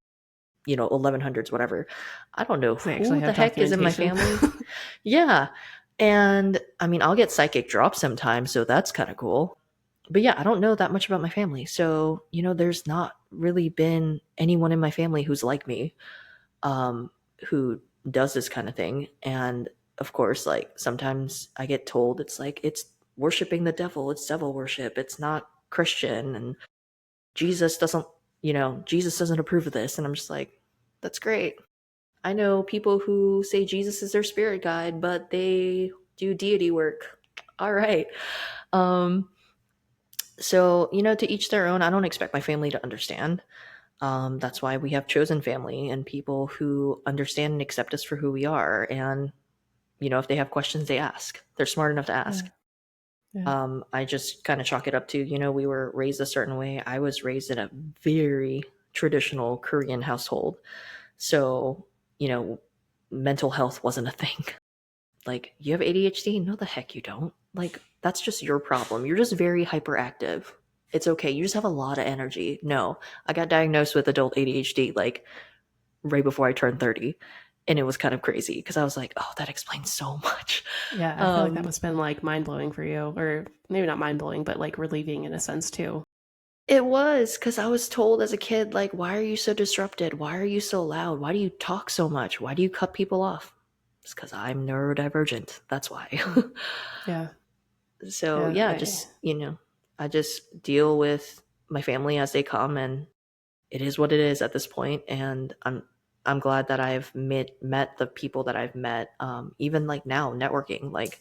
1100s, whatever. I don't know They actually who the have heck is in my documentation. family. Yeah. And I mean, I'll get psychic drops sometimes, so that's kind of cool. But yeah, I don't know that much about my family. So, there's not really been anyone in my family who's like me, um, who does this kind of thing. And of course, like sometimes I get told it's like, it's worshiping the devil, it's devil worship, it's not Christian. And Jesus doesn't, Jesus doesn't approve of this. And I'm just like, that's great. I know people who say Jesus is their spirit guide, but they do deity work. All right. Um, so, to each their own. I don't expect my family to understand. That's why we have chosen family and people who understand and accept us for who we are. And, if they have questions, they ask. They're smart enough to Yeah. ask. Yeah. I just kind of chalk it up to, we were raised a certain way. I was raised in a very traditional Korean household. So, you know, mental health wasn't a thing. Like, you have ADHD? No, the heck you don't. Like, that's just your problem. You're just very hyperactive. It's okay. You just have a lot of energy. No, I got diagnosed with adult ADHD like right before I turned 30. And it was kind of crazy because I was like, oh, that explains so much. Yeah, I feel like that Um, must have been like mind blowing for you, or maybe not mind blowing, but like relieving in a sense too. it was because I was told as a kid, like, why are you so disrupted? Why are you so loud? Why do you talk so much? Why do you cut people off? It's because I'm neurodivergent. That's why. Mm. Yeah, So yeah, yeah, just, I just deal with my family as they come, and it is what it is at this point. And I'm glad that I've met the people that I've met. Even like now networking, like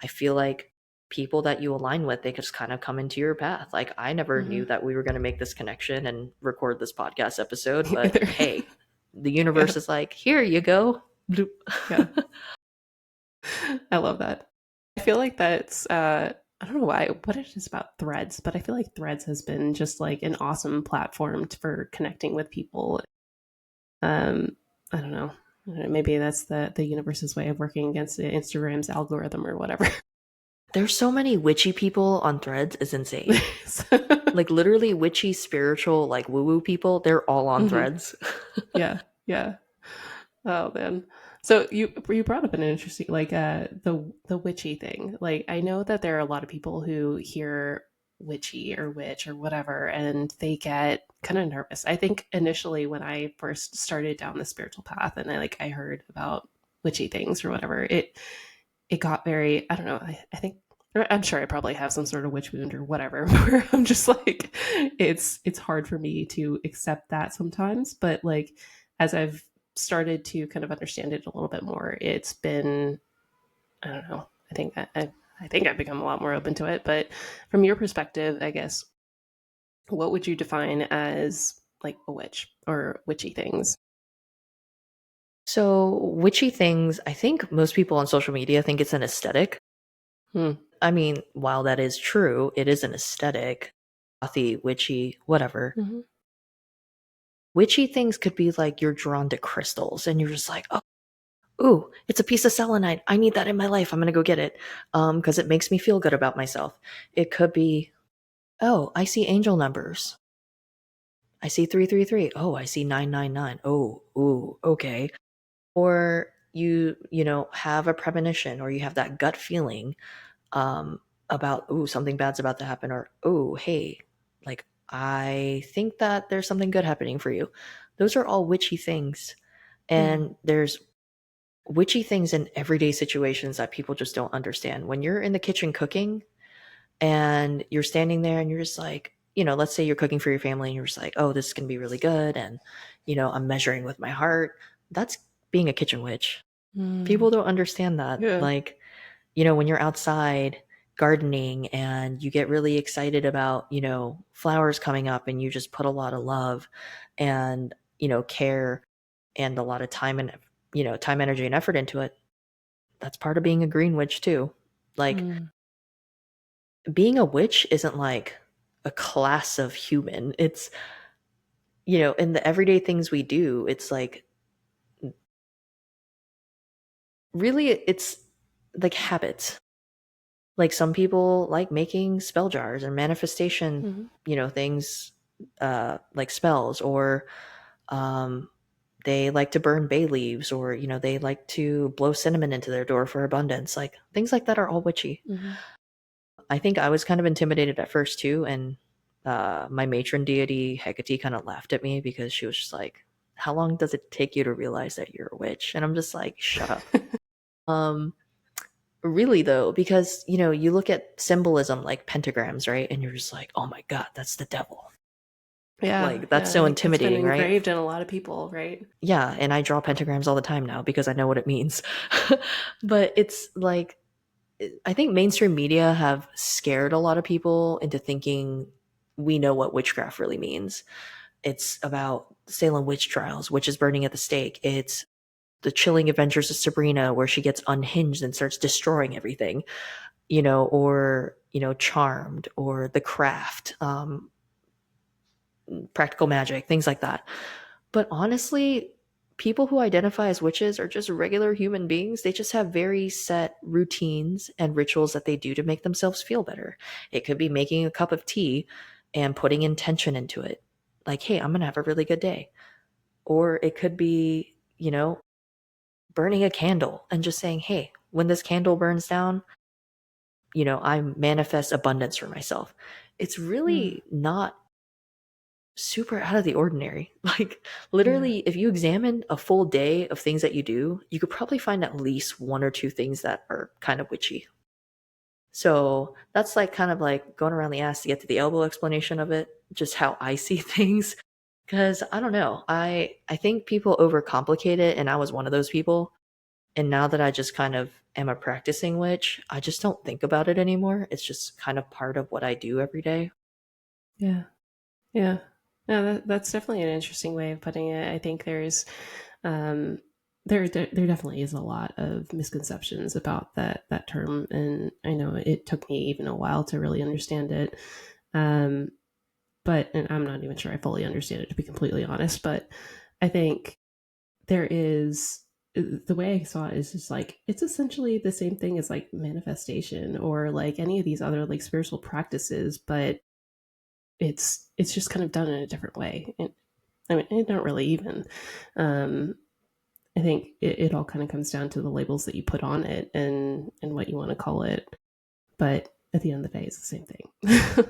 I feel like people that you align with, they just kind of come into your path. Like I never hmm knew that we were going to make this connection and record this podcast episode, me but either. hey, the Yeah, universe is like, here you go. Bloop. yeah, I love that. I feel like that's I don't know why what it is about Threads, but I feel like Threads has been just like an awesome platform for connecting with people. Um, I don't know. Maybe that's the universe's way of working against Instagram's algorithm or whatever. There's so many witchy people on Threads, it's insane. Like literally witchy spiritual like woo woo people, they're all on Mhm. Threads. Yeah, yeah. Oh man. So you brought up an interesting like the witchy thing. Like I know that there are a lot of people who hear witchy or witch or whatever and they get kind of nervous. I think initially when I first started down the spiritual path and I heard about witchy things or whatever, it got very, I don't know, I think I'm sure I probably have some sort of witch wound or whatever where I'm just like it's hard for me to accept that sometimes, but like as I've started to kind of understand it a little bit more, it's been, I don't know, I think I've become a lot more open to it. But from your perspective, I guess, what would you define as like a witch or witchy things? So, witchy things, I think most people on social media think it's an aesthetic. Hmm. I mean, while that is true, it is an aesthetic. Gothy, witchy, whatever. Mm-hmm. Witchy things could be like you're drawn to crystals and you're just like, oh, ooh, it's a piece of selenite. I need that in my life. I'm gonna go get it. Because it makes me feel good about myself. It could be, oh, I see angel numbers. I see 333. Oh, I see 999. Oh, ooh, okay. Or you have a premonition or you have that gut feeling um about, ooh, something bad's about to happen, or oh, hey, like I think that there's something good happening for you. Those are all witchy things. Mm-hmm. And there's witchy things in everyday situations that people just don't understand. When you're in the kitchen cooking and you're standing there and you're just like, let's say you're cooking for your family and you're just like, oh, this is going to be really good. And, I'm measuring with my heart. That's being a kitchen witch. Mm. People don't understand that. Yeah. Like, when you're outside gardening and you get really excited about, flowers coming up and you just put a lot of love and, care and a lot of time and, time, energy, and effort into it. That's part of being a green witch too. Like, Mm. being a witch isn't like a class of human. It's, in the everyday things we do, it's like really it's like habits. Like some people like making spell jars and manifestation, Mm-hmm. things like spells, or um they like to burn bay leaves, or they like to blow cinnamon into their door for abundance. Like things like that are all witchy. Mm-hmm. I think I was kind of intimidated at first too, and my matron deity Hecate kind of laughed at me because she was just like, "How long does it take you to realize that you're a witch?" And I'm just like, "Shut up." Um, really though, because you look at symbolism like pentagrams, right? And you're just like, "Oh my god, that's the devil." Yeah, Like that's yeah. I so think it's been intimidating, right? engraved in a lot of people, right? Yeah, and I draw pentagrams all the time now because I know what it means. But it's like I think mainstream media have scared a lot of people into thinking we know what witchcraft really means. It's about Salem witch trials, witches burning at the stake. It's the chilling adventures of Sabrina, where she gets unhinged and starts destroying everything, or, Charmed, or The Craft, Practical Magic, things like that. But honestly, people who identify as witches are just regular human beings. They just have very set routines and rituals that they do to make themselves feel better. It could be making a cup of tea and putting intention into it. Like, hey, I'm going to have a really good day. Or it could be, burning a candle and just saying, hey, when this candle burns down, I manifest abundance for myself. It's Mm. really not super out of the ordinary. Like, Yeah. literally, if you examine a full day of things that you do, you could probably find at least one or two things that are kind of witchy. So that's like kind of like going around the ass to get to the elbow explanation of it, just how I see things. Because I don't know. I think people overcomplicate it, and I was one of those people. And now that I just kind of am a practicing witch, I just don't think about it anymore. It's just kind of part of what I do every day. Yeah. Yeah. No, that's definitely an interesting way of putting it. I think um, there definitely is a lot of misconceptions about that term, and I know it took me even a while to really understand it. Um, but and I'm not even sure I fully understand it, to be completely honest. But I think there is the way I saw it is just like it's essentially the same thing as like manifestation or like any of these other like spiritual practices, but it's just kind of done in a different way. And I mean, it not really even. Um, I think it all kind of comes down to the labels that you put on it and what you want to call it. But at the end of the day, it's the same thing.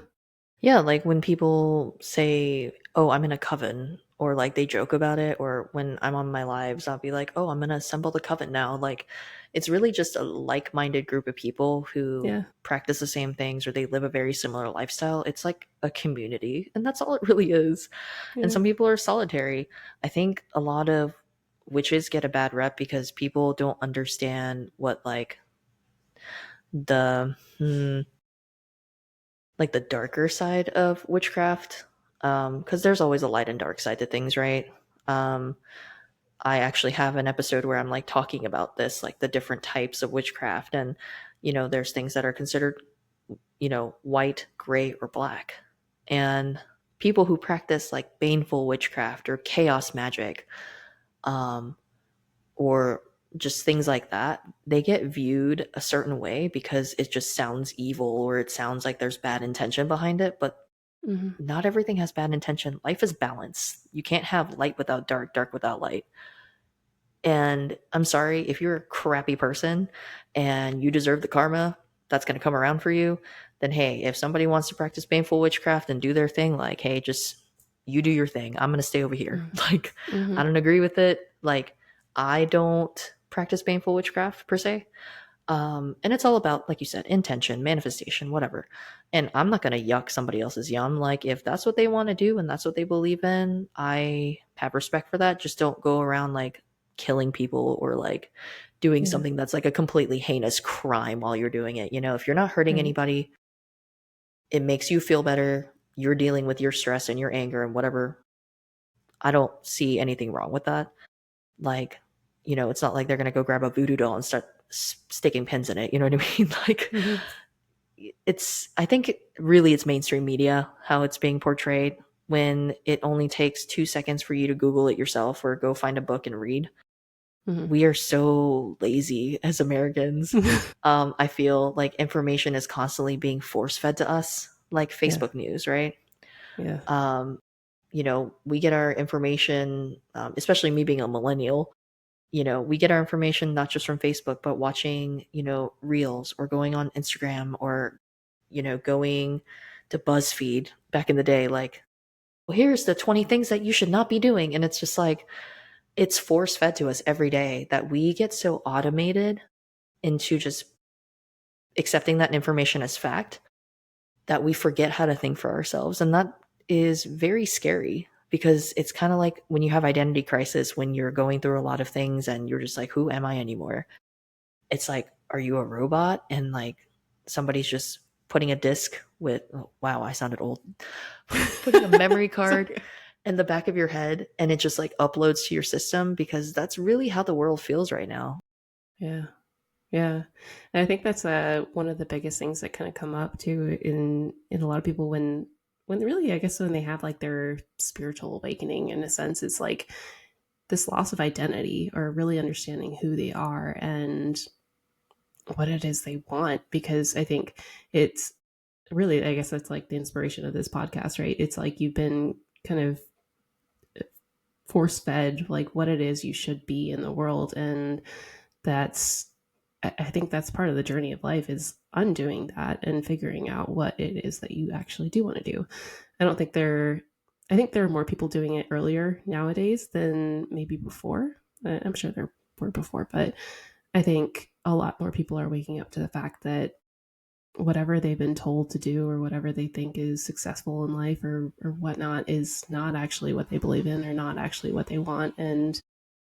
Yeah, like when people say, "Oh, I'm in a coven," or like they joke about it, or when I'm on my lives, I'll be like, "Oh, I'm gonna assemble the coven now." Like, it's really just a like-minded group of people who Yeah, practice the same things or they live a very similar lifestyle. It's like a community, and that's all it really is. And yeah, some people are solitary. I think a lot of witches get a bad rep because people don't understand what the the darker side of witchcraft, because there's always a light and dark side to things, right? um I actually have an episode where I'm like talking about this, like the different types of witchcraft, and there's things that are considered white, gray, or black. And people who practice like baneful witchcraft or chaos magic, um or just things like that, they get viewed a certain way because it just sounds evil or it sounds like there's bad intention behind it. But hmm, not everything has bad intention. Life is balance. You can't have light without dark, dark without light. And I'm sorry, if you're a crappy person and you deserve the karma that's going to come around for you, then hey, if somebody wants to practice baneful witchcraft and do their thing, like, hey, just you do your thing. I'm going to stay over here. Like, hmm, I don't agree with it. Like, I don't practice baneful witchcraft per se. And it's all about, like you said, intention, manifestation, whatever. And I'm not going to yuck somebody else's yum. Like, if that's what they want to do and that's what they believe in, I have respect for that. Just don't go around like killing people or like doing yeah, something that's like a completely heinous crime while you're doing it. If you're not hurting right, anybody, it makes you feel better. You're dealing with your stress and your anger and whatever. I don't see anything wrong with that. Like, it's not like they're going to go grab a voodoo doll and start sticking pins in it. You know what I mean? Like, hmm, I think really it's mainstream media, how it's being portrayed, when it only takes 2 seconds for you to Google it yourself or go find a book and read. hmm, We are so lazy as Americans. I feel like information is constantly being force fed to us, like yeah, Facebook news, right? yeah, Um, we get our information, especially me being a millennial, we get our information not just from Facebook, but watching, reels or going on Instagram or, going to BuzzFeed back in the day, like, well, here's the 20 things that you should not be doing. And it's just like, it's force fed to us every day that we get so automated into just accepting that information as fact that we forget how to think for ourselves. And that is very scary because it's kind of like when you have identity crisis, when you're going through a lot of things and you're just like, who am I anymore? It's like, are you a robot? And like somebody's just putting a disc with, oh, wow, I sounded old, putting a memory card sorry, in the back of your head and it just like uploads to your system, because that's really how the world feels right now. yeah. Yeah, and I think that's one of the biggest things that kind of come up too in a lot of people when really I guess when they have like their spiritual awakening in a sense, it's like this loss of identity or really understanding who they are and what it is they want. Because I think it's really I guess that's like the inspiration of this podcast, right? It's like you've been kind of force fed like what it is you should be in the world. And that's, I think that's part of the journey of life, is undoing that and figuring out what it is that you actually do want to do. I think there are more people doing it earlier nowadays than maybe before. I'm sure there were before, but I think a lot more people are waking up to the fact that whatever they've been told to do or whatever they think is successful in life or whatnot is not actually what they believe in or not actually what they want. And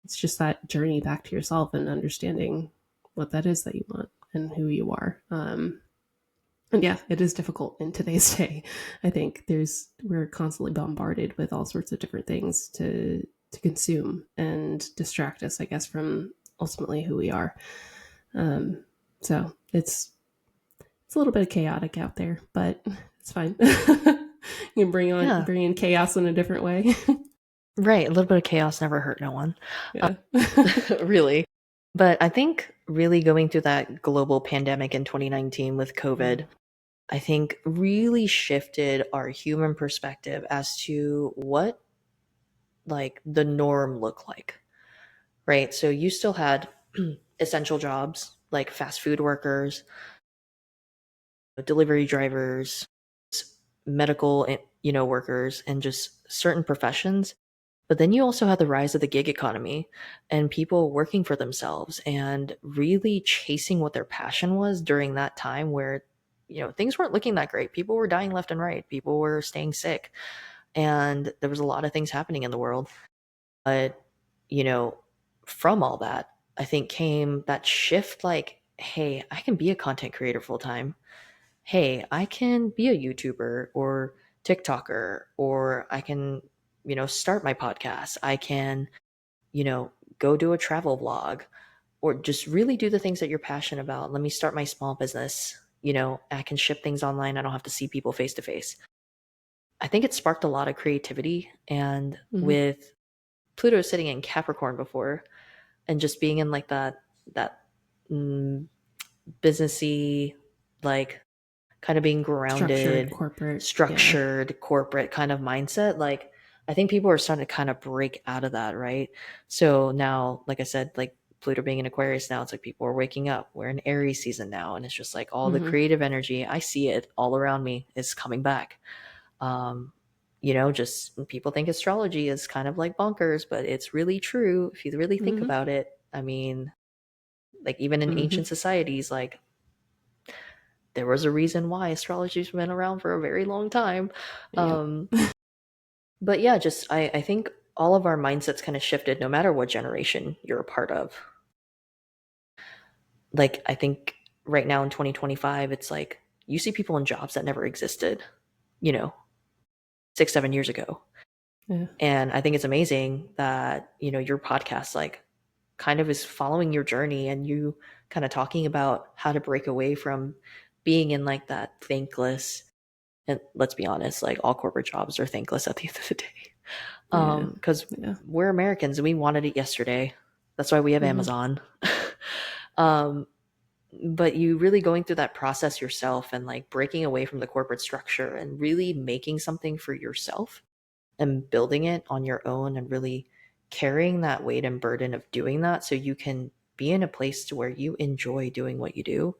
it's just that journey back to yourself and understanding what that is that you want and who you are. And yeah, it is difficult in today's day. I think we're constantly bombarded with all sorts of different things to consume and distract us, I guess, from ultimately who we are. So it's a little bit of chaotic out there, but it's fine. You can bring in chaos in a different way. Right. A little bit of chaos never hurt no one. Yeah. Really. But I think really going through that global pandemic in 2019 with COVID, I think really shifted our human perspective as to what like the norm looked like. Right. So you still had essential jobs like fast food workers, delivery drivers, medical, workers, and just certain professions. But then you also had the rise of the gig economy and people working for themselves and really chasing what their passion was during that time where, things weren't looking that great. People were dying left and right. People were staying sick. And there was a lot of things happening in the world. But, you know, from all that, I think came that shift like, hey, I can be a content creator full time. Hey, I can be a YouTuber or TikToker, or I can, start my podcast. I can, you know, go do a travel vlog or just really do the things that you're passionate about. Let me start my small business. I can ship things online. I don't have to see people face to face. I think it sparked a lot of creativity. And Mm-hmm. with Pluto sitting in Capricorn before and just being in like that mm, businessy, like kind of being Structured grounded, corporate. Yeah. structured, corporate kind of mindset, like I think people are starting to kind of break out of that, right? So now, like I said, like Pluto being in Aquarius now, it's like people are waking up. We're in Aries season now, and it's just like all the Mm-hmm. creative energy, I see it all around me, is coming back. Um, just people think astrology is kind of like bonkers, but it's really true if you really think Mm-hmm. about it. I mean, like even in Mm-hmm. ancient societies, like there was a reason why astrology's been around for a very long time. Yep. Um, but yeah, just I think all of our mindsets kind of shifted no matter what generation you're a part of. Like I think right now in 2025, it's like you see people in jobs that never existed, you know, 6, 7 years ago. Yeah. And I think it's amazing that, your podcast like kind of is following your journey and you kind of talking about how to break away from being in like that thankless, and let's be honest, like all corporate jobs are thankless at the end of the day. Yeah. Because Yeah. we're Americans and we wanted it yesterday. That's why we have Mm-hmm. Amazon. um, but you really going through that process yourself and like breaking away from the corporate structure and really making something for yourself and building it on your own and really carrying that weight and burden of doing that so you can be in a place to where you enjoy doing what you do.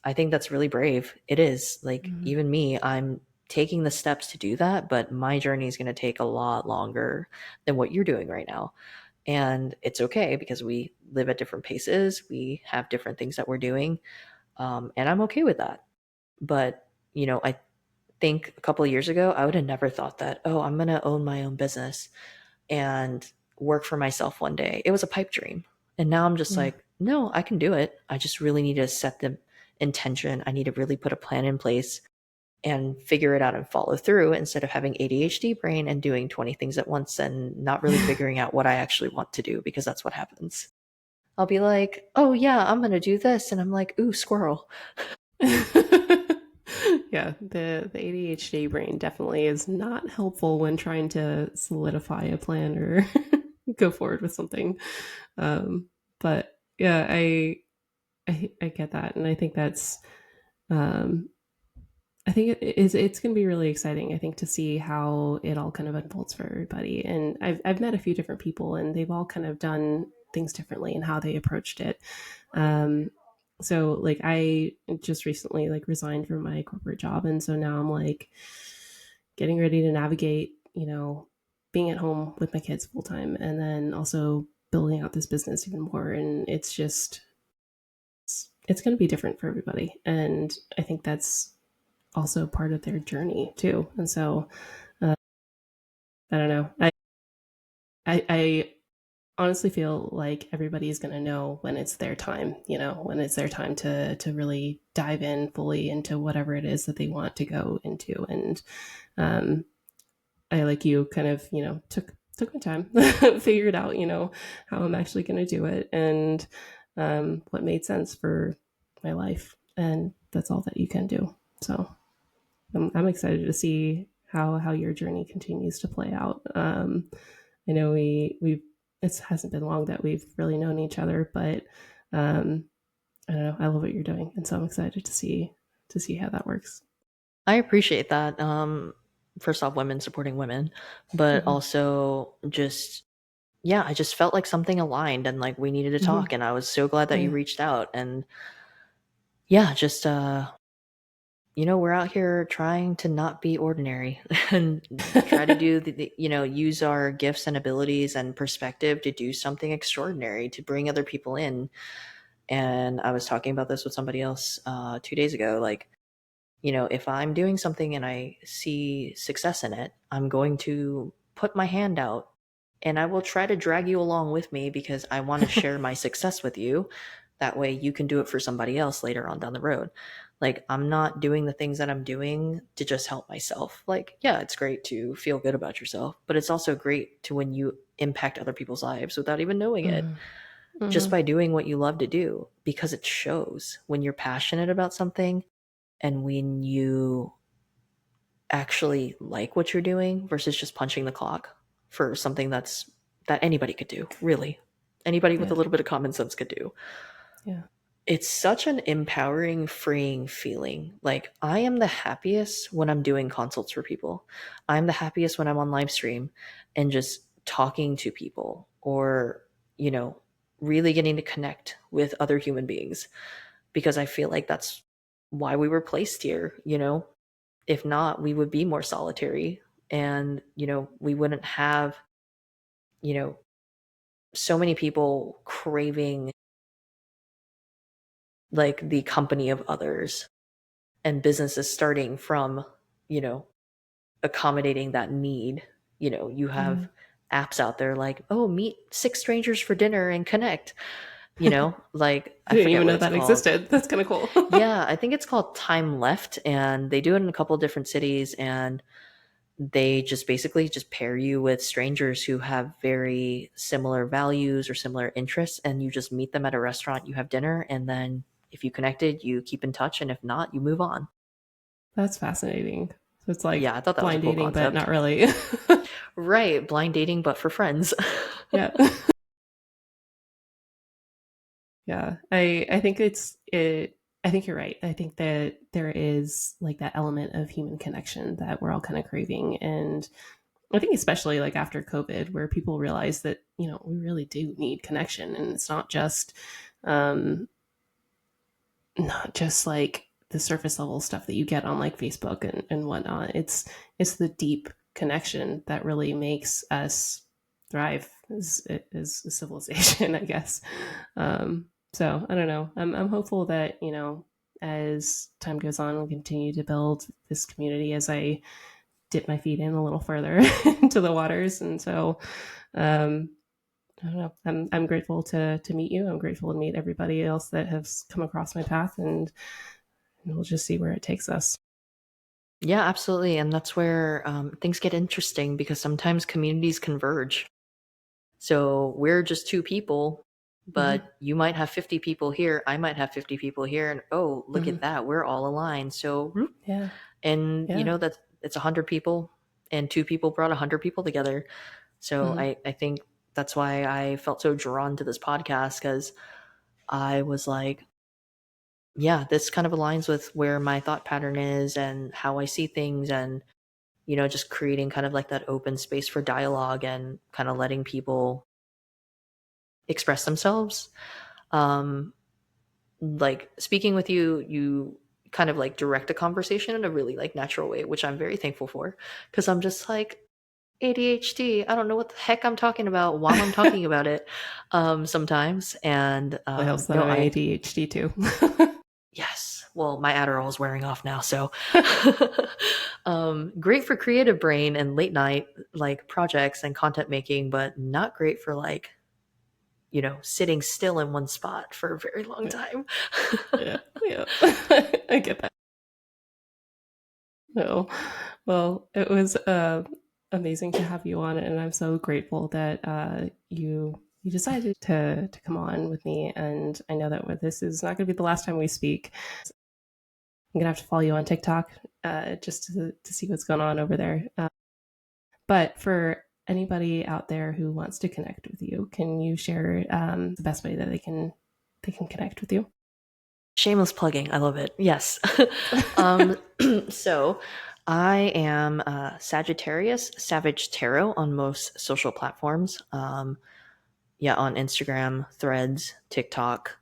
I think that's really brave. It is. Like Mm-hmm. even me, I'm taking the steps to do that, but my journey is going to take a lot longer than what you're doing right now. And it's okay because we live at different paces. We have different things that we're doing. And I'm okay with that. But, I think a couple of years ago, I would have never thought that, oh, I'm going to own my own business and work for myself one day. It was a pipe dream. And now I'm just Yeah. like, no, I can do it. I just really need to set the intention. I need to really put a plan in place and figure it out and follow through instead of having ADHD brain and doing 20 things at once and not really figuring out what I actually want to do, because that's what happens. I'll be like, oh yeah, I'm going to do this. And I'm like, ooh, squirrel. Yeah, the ADHD brain definitely is not helpful when trying to solidify a plan or go forward with something. But yeah, I get that, and I think that's um, I think it's going to be really exciting. I think to see how it all kind of unfolds for everybody. And I've met a few different people, and they've all kind of done things differently and how they approached it. Um, so like I just recently like resigned from my corporate job, and so now I'm like getting ready to navigate, being at home with my kids full time, and then also building out this business even more. And it's just it's going to be different for everybody, and I think that's also part of their journey too. And so uh, I don't know. I honestly feel like everybody's going to know when it's their time, when it's their time to really dive in fully into whatever it is that they want to go into. And um, I, like you, kind of, took my time, figured out, how I'm actually going to do it, and what made sense for my life. And that's all that you can do. So I'm excited to see how your journey continues to play out. I know we it hasn't been long that we've really known each other, but I don't know. I love what you're doing, and so I'm excited to see how that works. I appreciate that. First off, women supporting women, but Mm-hmm. also just, yeah, I just felt like something aligned and like we needed to Mm-hmm. talk. And I was so glad that you Yeah. reached out. And yeah, just, we're out here trying to not be ordinary and try to do use our gifts and abilities and perspective to do something extraordinary to bring other people in. And I was talking about this with somebody else 2 days ago. Like, if I'm doing something and I see success in it, I'm going to put my hand out and I will try to drag you along with me because I want to share my success with you. That way you can do it for somebody else later on down the road. Like, I'm not doing the things that I'm doing to just help myself. Like, yeah, it's great to feel good about yourself, but it's also great to when you impact other people's lives without even knowing it, Mm-hmm. just Mm-hmm. by doing what you love to do, because it shows when you're passionate about something and when you actually like what you're doing versus just punching the clock for something that anybody could do, really. Anybody with a Yeah. little bit of common sense could do. Yeah. It's such an empowering, freeing feeling. Like, I am the happiest when I'm doing consults for people. I'm the happiest when I'm on live stream and just talking to people or, you know, really getting to connect with other human beings, because I feel like that's why we were placed here. If not, we would be more solitary and, we wouldn't have, you know, so many people craving like the company of others, and businesses starting from, you know, accommodating that need. You have Yeah. apps out there like, oh, meet six strangers for dinner and connect, like I I didn't forget even what know it's that called. existed. That's kind of cool. Yeah, I think it's called Time Left, and they do it in a couple of different cities, and they just basically just pair you with strangers who have very similar values or similar interests, and you just meet them at a restaurant, you have dinner, and then if you connected, you keep in touch, and if not, you move on. That's fascinating. So it's Yeah, like I thought that was a blind cool dating, but concept. not really. Right, blind dating but for friends. Yeah. Yeah. I think I think you're right. I think that there is like that element of human connection that we're all kind of craving. And I think especially like after COVID, where people realize that, we really do need connection, and it's um not just like the surface level stuff that you get on like Facebook and whatnot. It's the deep connection that really makes us thrive as a civilization, I guess. So I don't know. I'm hopeful that, as time goes on, we'll continue to build this community as I dip my feet in a little further into the waters. And so um, I don't know. I'm grateful to meet you. I'm grateful to meet everybody else that has come across my path, and we'll just see where it takes us. Yeah, absolutely, and that's where things get interesting because sometimes communities converge. So we're just two people, Mm-hmm. but you might have 50 people here, I might have 50 people here, and oh, look Mm-hmm. at that, we're all aligned. So, whoop. Yeah. And Yeah. that it's 100 people, and two people brought 100 people together. So Mm-hmm. I think that's why I felt so drawn to this podcast, because I was like, yeah, this kind of aligns with where my thought pattern is and how I see things, and just creating kind of like that open space for dialogue and kind of letting people express themselves. Um, like speaking with you, you kind of like direct a conversation in a really like natural way, which I'm very thankful for, because I'm just like ADHD. I don't know what the heck I'm talking about while I'm talking about it sometimes. And It helps that no, I'm I ADHD too. yes. Well, my Adderall is wearing off now, so great for creative brain and late night like projects and content making, but not great for like sitting still in one spot for a very long time. Yeah, yeah. I get that. No. Well, it was amazing to have you on, and I'm so grateful that you decided to come on with me. And I know that this is not going to be the last time we speak. I'm gonna have to follow you on TikTok just to see what's going on over there. But for anybody out there who wants to connect with you, can you share the best way that they can connect with you? Shameless plugging. I love it. Yes. So I am Sagittarius, Savage Tarot on most social platforms. Yeah, on Instagram, Threads, TikTok.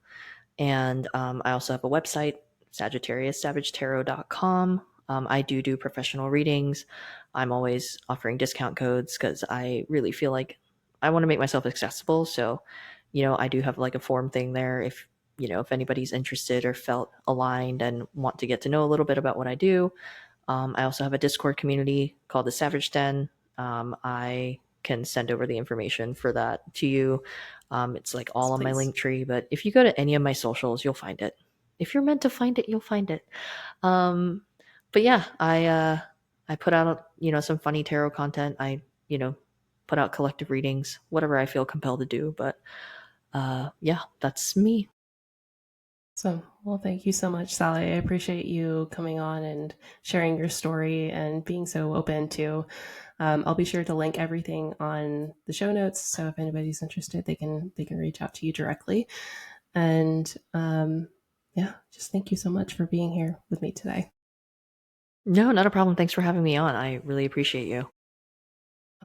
And I also have a website, SagittariusSavageTarot.com. I do professional readings. I'm always offering discount codes because I really feel like I want to make myself accessible. So, I do have like a form thing there if anybody's interested or felt aligned and want to get to know a little bit about what I do. I also have a Discord community called the Savage Den. I can send over the information for that to you. It's like all on my Please. link tree, but if you go to any of my socials, you'll find it. If you're meant to find it, you'll find it. Um, but yeah, I put out some funny tarot content. I you know put out collective readings, whatever I feel compelled to do. But yeah, that's me. So, well, thank you so much, Sally. I appreciate you coming on and sharing your story and being so open to. I'll be sure to link everything on the show notes, so if anybody's interested, they can reach out to you directly. And yeah, just thank you so much for being here with me today. No, not a problem. Thanks for having me on. I really appreciate you.